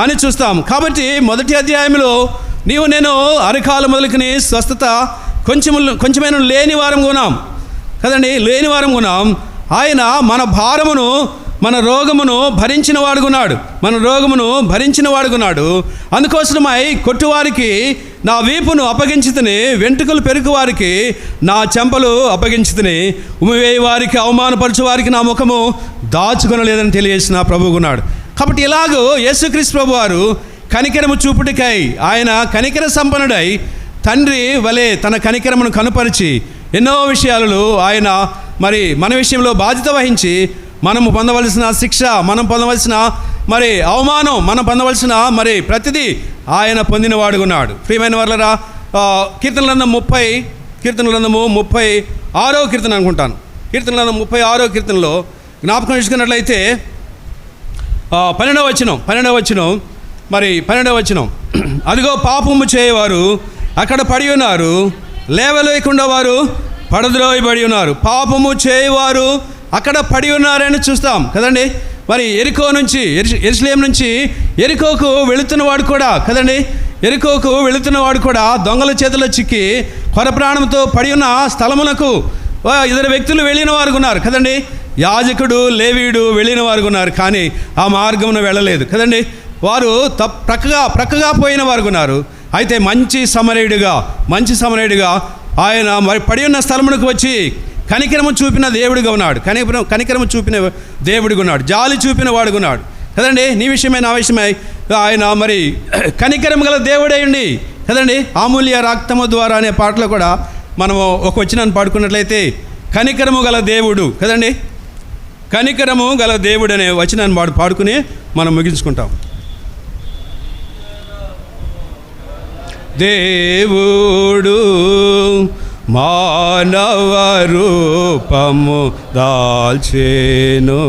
అని చూస్తాం. కాబట్టి 1వ అధ్యాయంలో నేను అరికాలు మొదలుకొని స్వస్థత కొంచెమైన లేని వారం ఉన్నాం కదండి, లేని వారం ఉన్నాం. ఆయన మన భారమును, మన రోగమును భరించిన వాడుకున్నాడు. అందుకోసమై కొట్టువారికి నా వీపును అప్పగించుతని, వెంట్రుకలు పెరుగు వారికి నా చెంపలు అప్పగించుతని, ఉమ్మివేయ వారికి, అవమానపరచు వారికి నా ముఖము దాచుకొనలేదని తెలియజేసిన ప్రభువుకున్నాడు. కాబట్టి ఇలాగూ యేసుక్రీస్తు ప్రభు వారు కనికరము చూపుటికై, ఆయన కనికర సంపన్నుడై తండ్రి వలె తన కనికరమును కనుపరిచి ఎన్నో విషయాలలో ఆయన మరి మన విషయంలో బాధ్యత వహించి, మనము పొందవలసిన శిక్ష, మనం పొందవలసిన మరి అవమానం, మనం పొందవలసిన మరి ప్రతిదీ ఆయన పొందినవాడుగా ఉన్నాడు. ప్రియమైన వాళ్ళరా, కీర్తన గ్రంథం 36వ కీర్తన అనుకుంటాను. కీర్తన గ్రంథం 36వ కీర్తనలో జ్ఞాపకం చేసుకున్నట్లయితే 12వ వచనం, అదిగో పాపము చేయవారు అక్కడ పడి ఉన్నారు, లేవలేకుండా వారు పడద్రోయబడి ఉన్నారు. పాపము చేయవారు అక్కడ పడి ఉన్నారని చూస్తాం కదండి. మరి యెరూషలేము నుంచి ఎరికోకు వెళుతున్నవాడు కూడా కదండి, దొంగల చేతిలో చిక్కి కొర ప్రాణంతో పడి ఉన్న స్థలమునకు 2 వ్యక్తులు వెళ్ళిన వారు ఉన్నారు కదండి. యాజకుడు, లేవీయుడు వెళ్ళిన వారు ఉన్నారు, కానీ ఆ మార్గమున వెళ్ళలేదు కదండి. వారు ప్రక్కగా పోయిన వారు ఉన్నారు. అయితే మంచి సమరయుడిగా ఆయన మరి పడి ఉన్న స్థలమునకు వచ్చి కనికరము చూపిన దేవుడిగా ఉన్నాడు. కనికరము చూపిన దేవుడిగా ఉన్నాడు, జాలి చూపిన వాడుగా ఉన్నాడు కదండి. నీ విషయమై నా విషయమై ఆయన మరి కనికరము గల దేవుడై ఉండి కదండి. అమూల్య రక్తము ద్వారా అనే పాటలో కూడా మనము ఒక వచనాన్ని పాడుకున్నట్లయితే, కనికరము గల దేవుడు కదండి, కనికరము గల దేవుడు అనే వచనాన్ని పాడుకుని మనం ముగించుకుంటాం. దేవుడు మానవ రూపము దాల్చెను,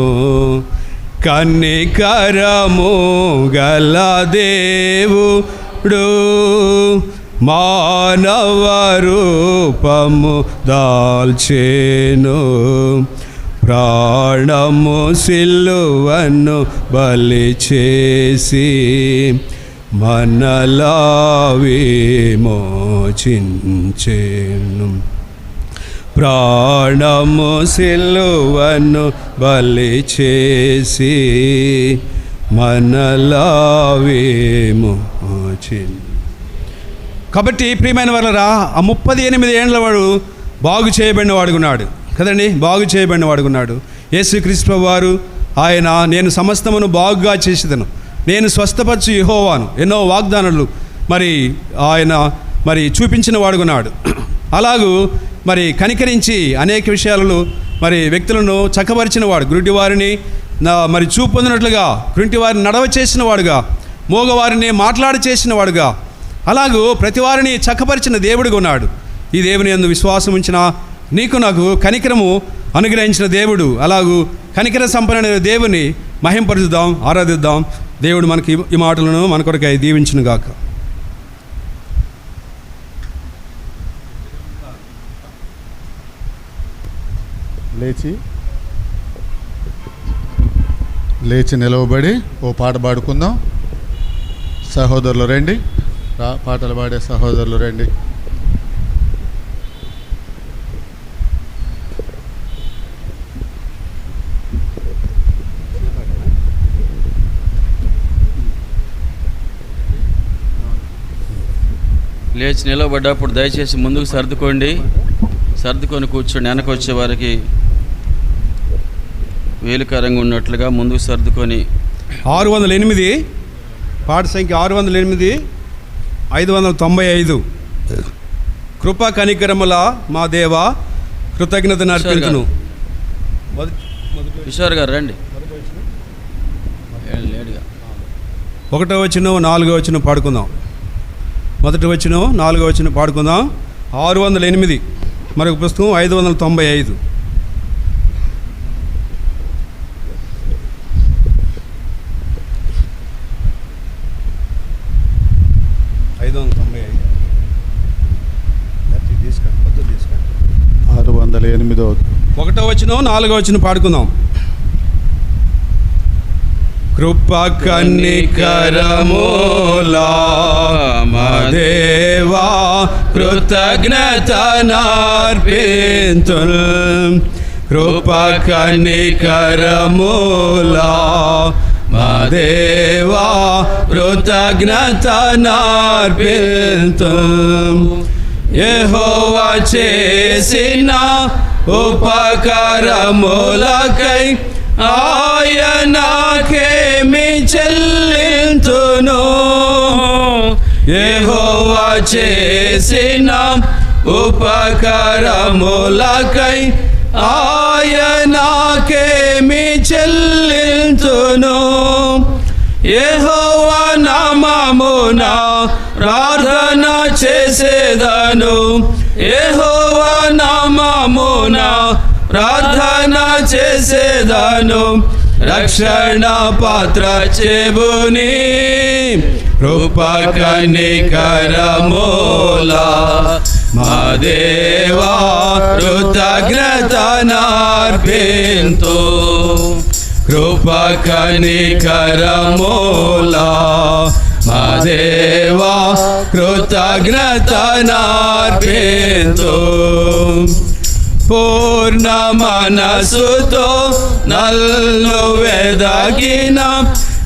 కనికరము గల దేవుడు మానవ రూపము దాల్చెను, ప్రాణము సిలువను బలి చేసి మనలా విమోచించెను, ప్రాణము సిలువను బలి చేసి మనలా విమోచించెను. కాబట్టి ప్రియమైన వాళ్ళరా, ఆ 38 ఏండ్ల వాడు బాగు చేయబడిన వాడుకున్నాడు కదండి, బాగు చేయబడిన వాడుకున్నాడు. యేసుక్రీస్తు వారు ఆయన నేను సమస్తమును బాగుగా చేసేదను, నేను స్వస్థపరచు యెహోవాను, ఎన్నో వాగ్దానాలు మరి ఆయన మరి చూపించిన వాడుకున్నాడు. అలాగూ మరి కనికరించి అనేక విషయాలలో మరి వ్యక్తులను చక్కపరిచిన వాడు, గుడ్డి వారిని మరి చూపు పొందినట్లుగా, కుంటి వారిని నడవ చేసిన వాడుగా, మోగవారిని మాట్లాడి చేసిన వాడుగా, అలాగూ ప్రతి వారిని చక్కపరిచిన దేవుడిగా ఉన్నాడు. ఈ దేవుని యందు విశ్వాసం ఉంచిన నీకు నాకు కనికరము అనుగ్రహించిన దేవుడు. అలాగూ కనికర సంపన్నుడైన దేవుని మహింపరుద్దాం, ఆరాధిద్దాం. దేవుడు మనకి ఈ మాటలను మన కొరకై దీవించును గాక. లేచి నిలవబడి ఓ పాట పాడుకుందాం. సహోదరులు రండి, పాటలు పాడే సహోదరులు రండి. లేచి నిలబడ్డప్పుడు దయచేసి ముందుకు సర్దుకొని కూర్చోండి. వెనక వచ్చే వారికి వేలుకరంగా ఉన్నట్లుగా ముందుకు సర్దుకొని. 608 పాట సంఖ్య 608 595. కృపా కనికరముల మా దేవ కృతజ్ఞత నర్పించును. కిషోర్ గారు రండి. లేడుగా 1వ వచనం 4వ వచనం పాడుకుందాం. 1వ వచనం 4వ వచనం పాడుకుందాం. 608 మరొక పుస్తకం 595. 608. 1వ వచనం 4వ వచనం పాడుకుందాం. కృప కనికరములా మా దేవా కృతజ్ఞత నర్పింతును. కృప కనికరములా మా దేవా కృతజ్ఞత నర్పింతును. యెహోవా చేసిన ఉపకారములకై ఆయనకేమి చెల్లింతును. యెహోవా చేసిన ఉపకారములకై ఆయనకేమి చెల్లింతును. యెహోవా నామమున ప్రార్థన చేసేదను. యెహోవా నామమున ప్రార్థన చేసేదను. రక్షణ పాత్ర చెబుని కృప కనికరములా మా దేవా కృతజ్ఞత నర్పింతు. కృప కనికరములా మా దేవా కృతజ్ఞత నర్పింతు. పూర్ణ మనసుతో నన్ను వెదకిన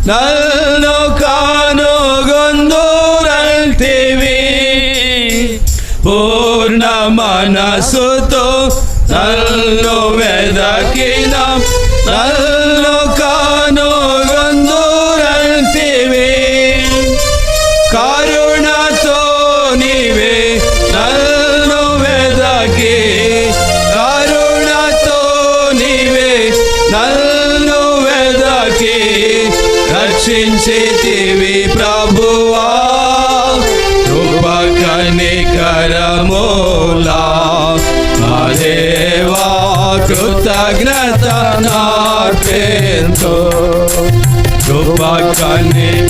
నన్ను కనుగొందురంటివి. పూర్ణ మనసుతో నన్ను వెదకిన నన్ను కనుగొందురంటివి. కరుణతో నీవే నన్ను వెదకి, కరుణతో నీవే నన్ను వెదకి రక్షించితివి ప్రభువా. కృప కనికరములా మా దేవా కృతజ్ఞత నర్పింతు. కృప కనికరములా